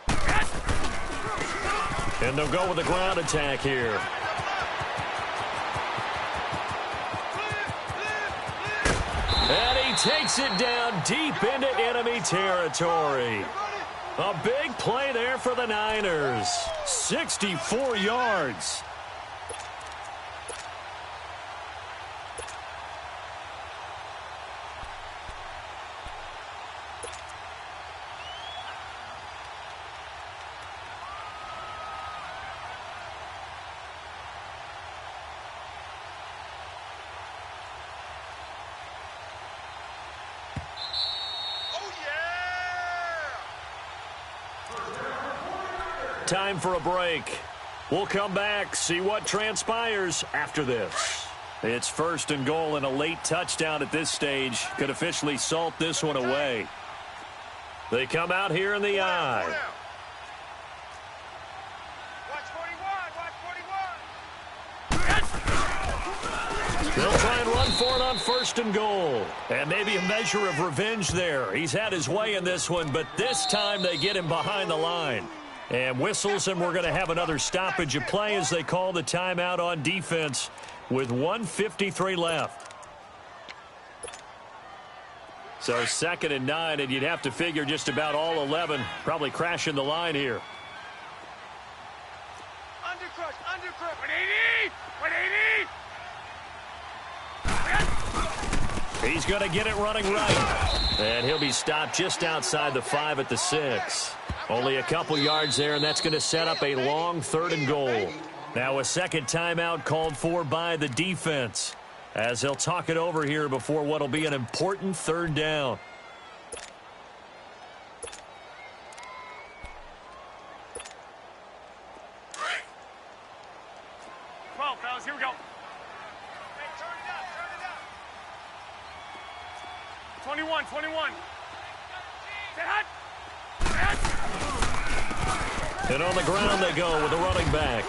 4! And they'll go with the ground attack here. And he takes it down deep into enemy territory. A big play there for the Niners. 64 yards. Time for a break. We'll come back, see what transpires after this. It's 1st and goal and a late touchdown at this stage could officially salt this one away. They come out here in the eye. Watch 41! They'll try and run for it on 1st and goal. And maybe a measure of revenge there. He's had his way in this one, but this time they get him behind the line. And whistles, and we're going to have another stoppage of play as they call the timeout on defense with 1:53 left. So 2nd and 9, and you'd have to figure just about all 11 probably crashing the line here. Undercrush! 180! He's going to get it running right. And he'll be stopped just outside the 5 at the 6. Only a couple yards there, and that's going to set up a long 3rd and goal. Now a second timeout called for by the defense as they'll talk it over here before what will be an important 3rd down. Well, fellas, here we go. 21. And on the ground they go with the running back.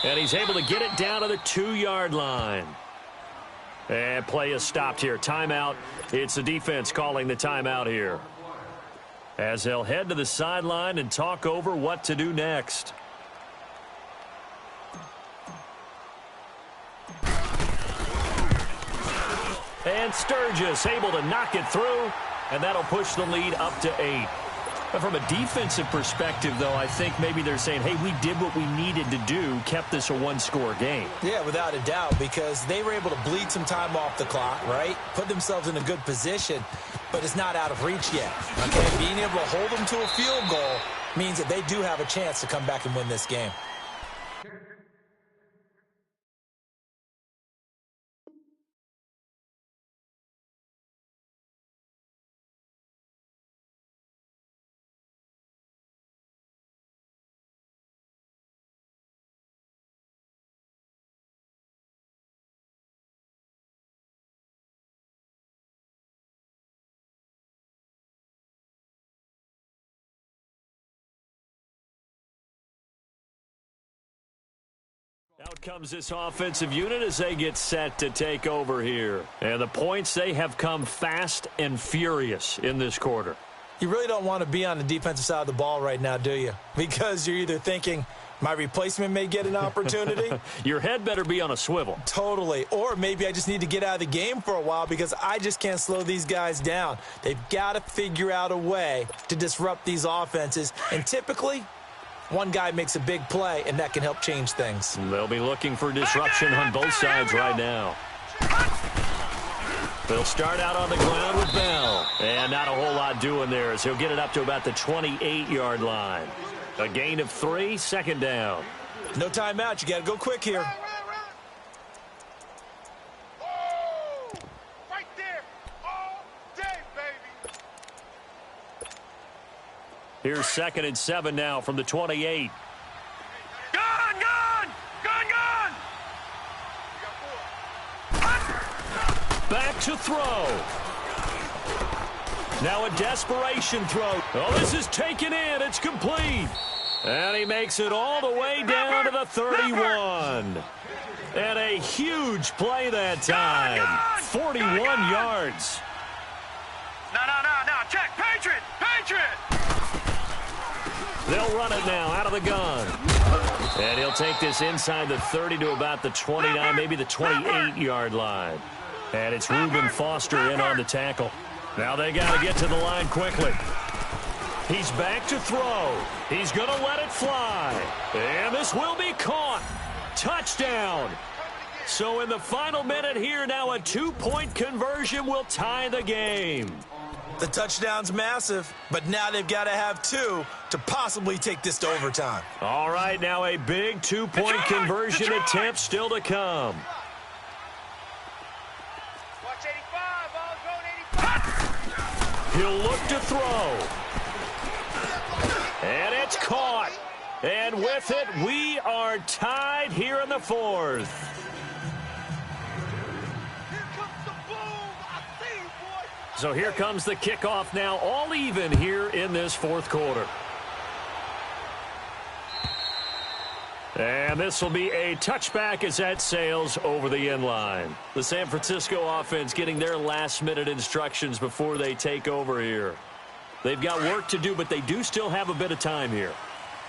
And he's able to get it down to the 2-yard line. And play is stopped here. Timeout. It's the defense calling the timeout here. as they'll head to the sideline and talk over what to do next. And Sturgis able to knock it through, and that'll push the lead up to 8. But from a defensive perspective, though, I think maybe they're saying, hey, we did what we needed to do, kept this a one-score game. Yeah, without a doubt, because they were able to bleed some time off the clock, right? Put themselves in a good position, but it's not out of reach yet. Okay, being able to hold them to a field goal means that they do have a chance to come back and win this game. Out comes this offensive unit as they get set to take over here. And the points, they have come fast and furious in this quarter. You really don't want to be on the defensive side of the ball right now, do you? Because you're either thinking, my replacement may get an opportunity. Your head better be on a swivel. Totally. Or maybe I just need to get out of the game for a while because I just can't slow these guys down. They've got to figure out a way to disrupt these offenses. And typically, one guy makes a big play, and that can help change things. They'll be looking for disruption on both sides right now. They'll start out on the ground with Bell. And not a whole lot doing there as he'll get it up to about the 28-yard line. A gain of 3, second down. No timeout. You got to go quick here. Right there. All day, baby. Here's 2nd and 7 now from the 28. Gun! Back to throw. Now a desperation throw. Oh, this is taken in. It's complete. And he makes it all the way down to the 31. And a huge play that time. 41 yards. No. Check. Patriot. They'll run it now out of the gun. And he'll take this inside the 30 to about the 29, maybe the 28-yard line. And it's Reuben Foster in on the tackle. Now they got to get to the line quickly. He's back to throw. He's going to let it fly. And this will be caught. Touchdown. So in the final minute here, now a 2-point conversion will tie the game. The touchdown's massive, but now they've got to have 2 to possibly take this to overtime. All right, now a big 2-point conversion attempt still to come. Watch 85. Ball's going 85. He'll look to throw. And it's caught. And with it, we are tied here in the 4th. Here comes the boom. I see you, boy. So here comes the kickoff now, all even here in this 4th quarter. And this will be a touchback as that sails over the end line. The San Francisco offense getting their last-minute instructions before they take over here. They've got work to do, but they do still have a bit of time here.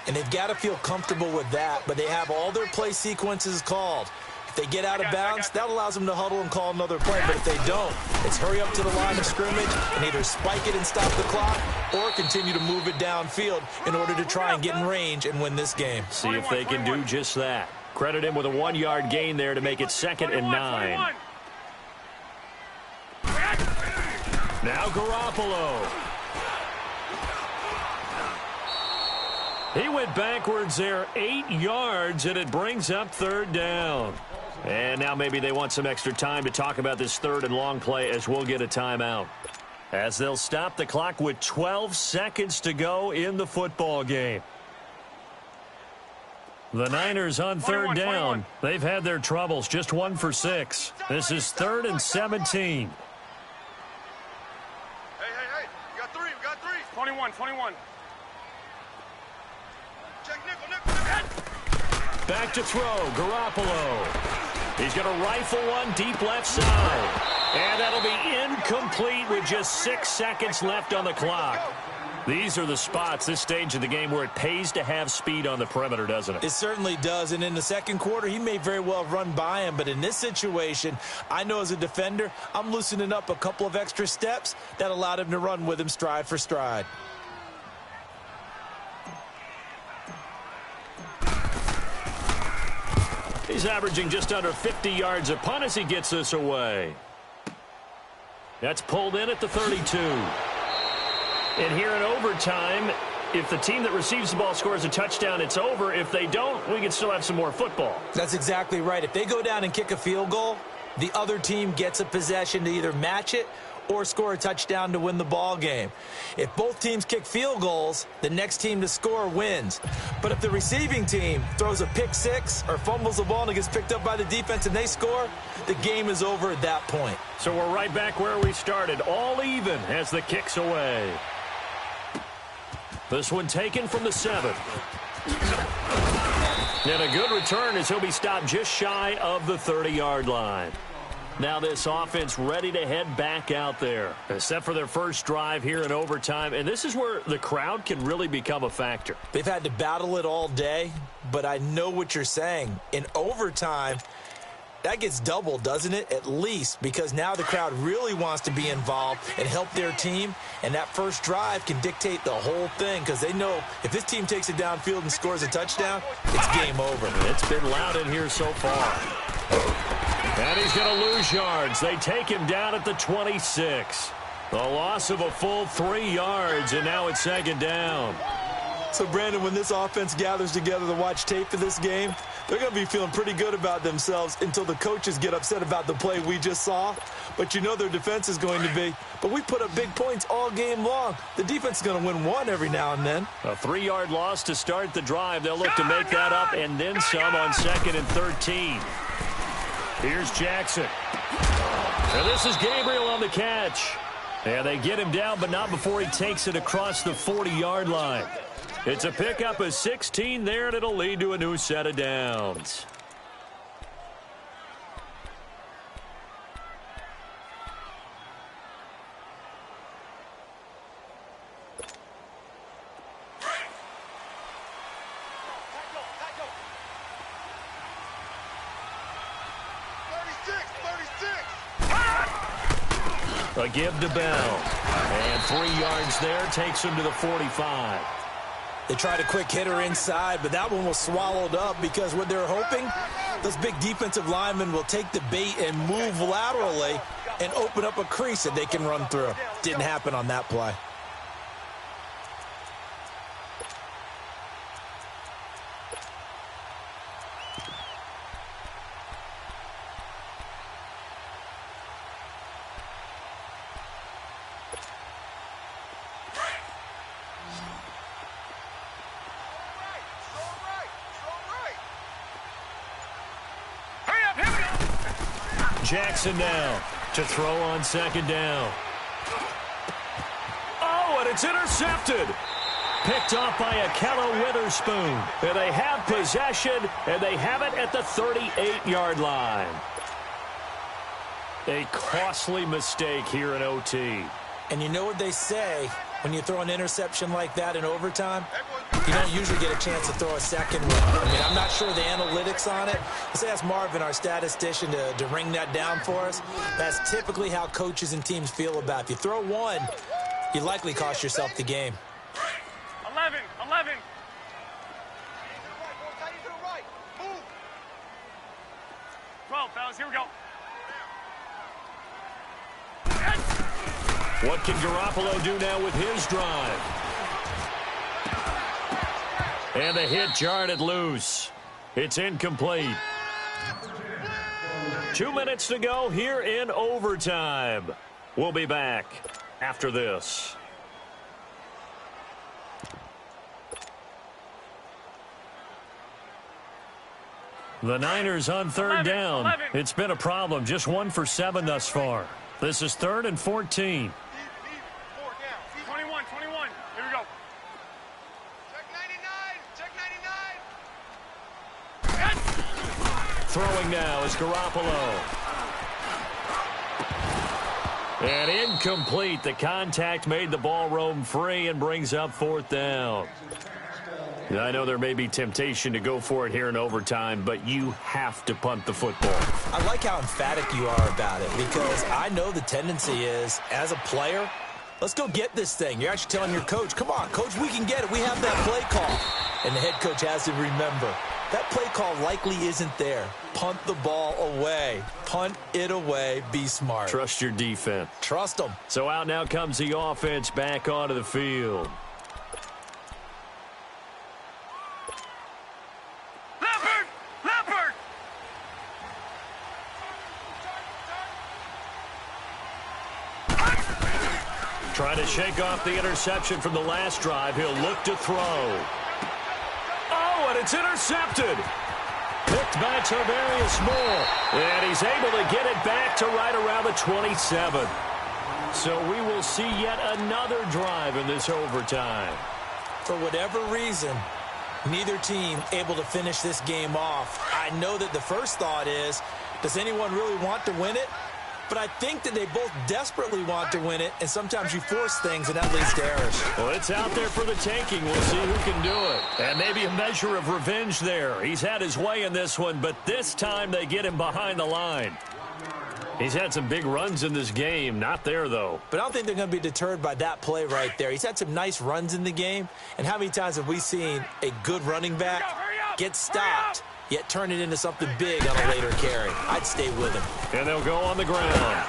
And they've got to feel comfortable with that, but they have all their play sequences called. If they get out of bounds, that allows them to huddle and call another play. But if they don't, it's hurry up to the line of scrimmage and either spike it and stop the clock or continue to move it downfield in order to try and get in range and win this game. See if they can do just that. Credit him with a 1-yard gain there to make it 2nd and 9. Now Garoppolo. He went backwards there 8 yards, and it brings up 3rd down. And now maybe they want some extra time to talk about this 3rd and long play as we'll get a timeout. As they'll stop the clock with 12 seconds to go in the football game. The Niners on 3rd down. They've had their troubles, just 1 for 6. This is 3rd and 17. Hey. We got 3. 21. Check nickel. Back to throw, Garoppolo. He's going to rifle one deep left side. And that'll be incomplete with just 6 seconds left on the clock. These are the spots, this stage of the game, where it pays to have speed on the perimeter, doesn't it? It certainly does, and in the second quarter, he may very well run by him, but in this situation, I know as a defender, I'm loosening up a couple of extra steps that allowed him to run with him stride for stride. He's averaging just under 50 yards a punt as he gets this away. That's pulled in at the 32. And here in overtime, if the team that receives the ball scores a touchdown, it's over. If they don't, we can still have some more football. That's exactly right. If they go down and kick a field goal, the other team gets a possession to either match it or score a touchdown to win the ball game. If both teams kick field goals, the next team to score wins. But if the receiving team throws a pick six or fumbles the ball and it gets picked up by the defense and they score, the game is over at that point. So we're right back where we started, all even as the kick's away. This one taken from the 7. And a good return as he'll be stopped just shy of the 30-yard line. Now this offense ready to head back out there, except for their first drive here in overtime. And this is where the crowd can really become a factor. They've had to battle it all day, but I know what you're saying. In overtime, that gets doubled, doesn't it? At least, because now the crowd really wants to be involved and help their team. And that first drive can dictate the whole thing because they know if this team takes it downfield and scores a touchdown, it's game over. It's been loud in here so far. And he's going to lose yards. They take him down at the 26. The loss of a full 3 yards, and now it's second down. So, Brandon, when this offense gathers together to watch tape of this game, they're going to be feeling pretty good about themselves until the coaches get upset about the play we just saw. But you know their defense is going to be. But we put up big points all game long. The defense is going to win one every now and then. A 3-yard loss to start the drive. They'll look to make that up and then some on 2nd and 13. Here's Jackson. And this is Gabriel on the catch. And they get him down, but not before he takes it across the 40-yard line. It's a pickup of 16 there, and it'll lead to a new set of downs. A give to Bell. And 3 yards there takes him to the 45. They tried a quick hitter inside, but that one was swallowed up because what they're hoping, those big defensive linemen will take the bait and move laterally and open up a crease that they can run through. Didn't happen on that play. Jackson now to throw on 2nd down. Oh, and it's intercepted. Picked off by Akello Witherspoon. And they have possession, and they have it at the 38-yard line. A costly mistake here in OT. And you know what they say, when you throw an interception like that in overtime, you don't usually get a chance to throw a second one. I mean, I'm not sure the analytics on it. Let's ask Marvin, our statistician, to ring that down for us. That's typically how coaches and teams feel about it. If you throw one, you likely cost yourself the game. 11. 12, fellas, here we go. What can Garoppolo do now with his drive? And the hit jarred loose. It's incomplete. 2 minutes to go here in overtime. We'll be back after this. The Niners on 3rd down. 11. It's been a problem. Just 1 for 7 thus far. This is 3rd and 14. 21. Here we go. Check 99. Check 99. Throwing now is Garoppolo. And incomplete. The contact made the ball roam free and brings up 4th down. Now, I know there may be temptation to go for it here in overtime, but you have to punt the football. I like how emphatic you are about it because I know the tendency is, as a player, let's go get this thing. You're actually telling your coach, come on, coach, we can get it. We have that play call. And the head coach has to remember, that play call likely isn't there. Punt the ball away. Punt it away. Be smart. Trust your defense. Trust them. So out now comes the offense back onto the field. Leopard! Trying to shake off the interception from the last drive. He'll look to throw. Oh, and it's intercepted. Picked by Tarvarius Moore. And he's able to get it back to right around the 27. So we will see yet another drive in this overtime. For whatever reason, neither team able to finish this game off. I know that the first thought is, does anyone really want to win it? But I think that they both desperately want to win it, and sometimes you force things, and that leads to errors. Well, it's out there for the taking. We'll see who can do it. And maybe a measure of revenge there. He's had his way in this one, but this time they get him behind the line. He's had some big runs in this game. Not there, though. But I don't think they're going to be deterred by that play right there. He's had some nice runs in the game, and how many times have we seen a good running back get stopped, yet turn it into something big on a later carry? I'd stay with him. And they'll go on the ground.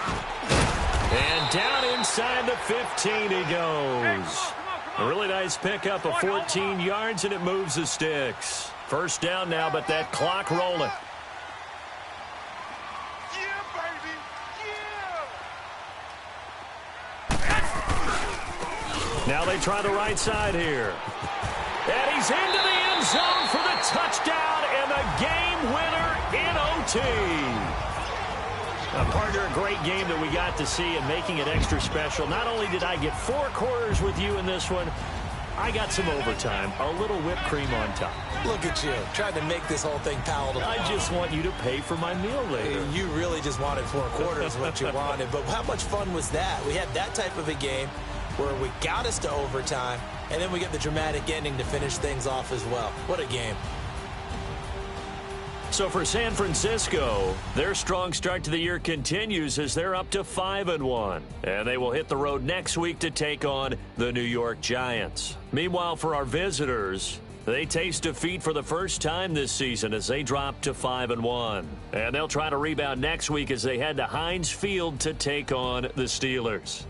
And down inside the 15 he goes. A really nice pickup of 14 yards, and it moves the sticks. First down now, but that clock rolling. Yeah, baby. Yeah. Now they try the right side here. And he's into the end zone for the touchdown and the game winner in OT. Partner, a great game that we got to see and making it extra special. Not only did I get 4 quarters with you in this one, I got some overtime, a little whipped cream on top. Look at you, trying to make this whole thing palatable. I just want you to pay for my meal later. You really just wanted 4 quarters what you wanted, but how much fun was that? We had that type of a game where we got us to overtime, and then we get the dramatic ending to finish things off as well. What a game. So for San Francisco, their strong start to the year continues as they're up to 5-1. And they will hit the road next week to take on the New York Giants. Meanwhile, for our visitors, they taste defeat for the first time this season as they drop to 5-1. And they'll try to rebound next week as they head to Heinz Field to take on the Steelers.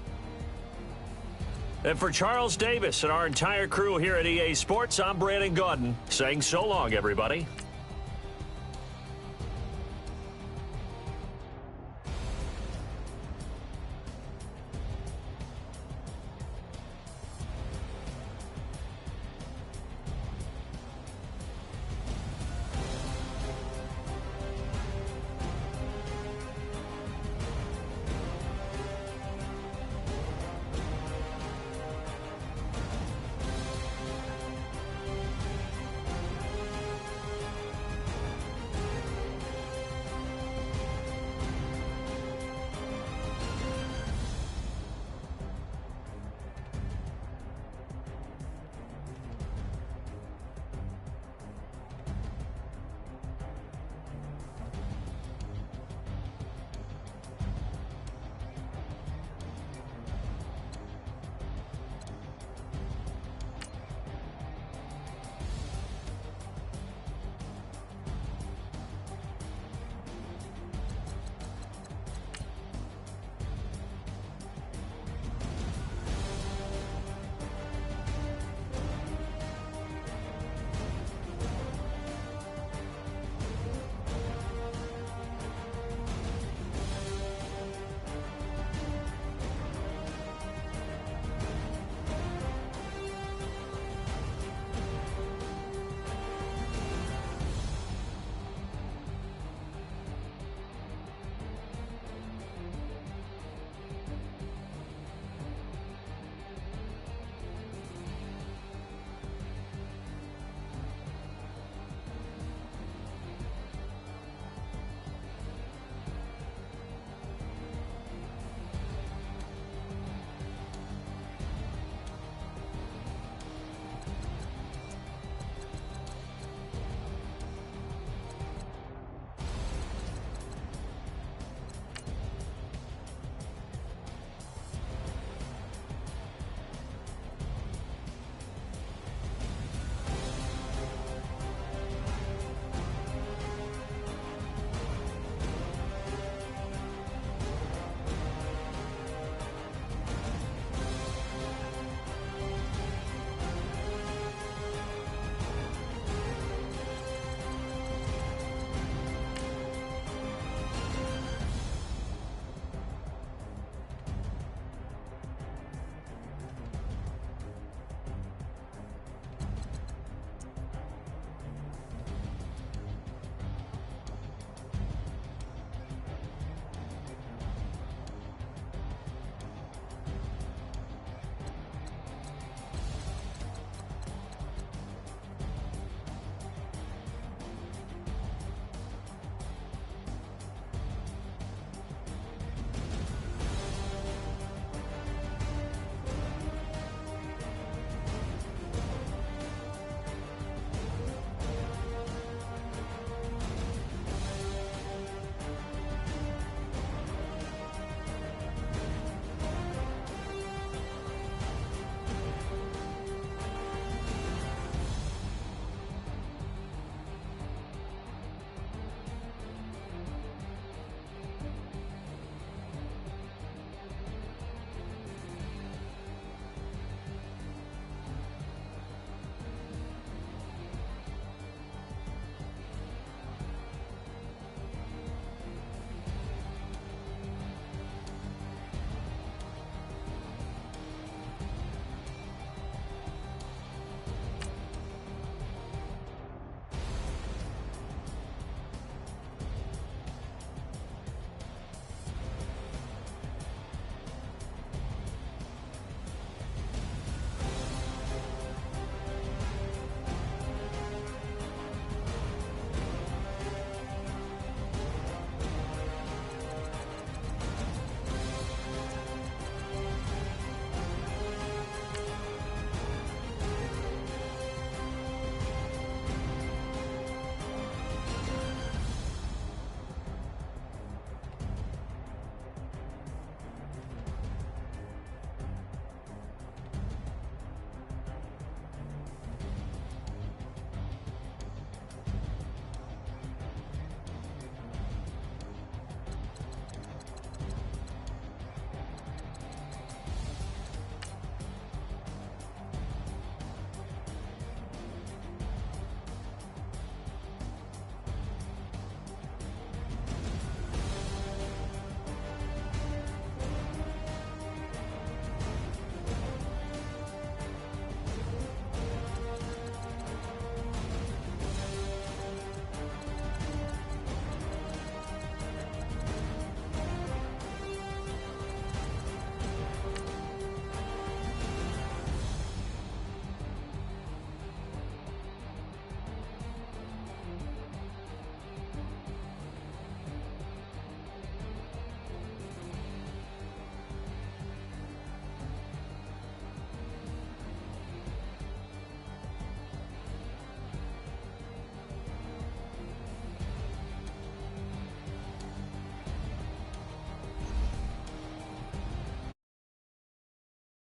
And for Charles Davis and our entire crew here at EA Sports, I'm Brandon Gaudin saying so long, everybody.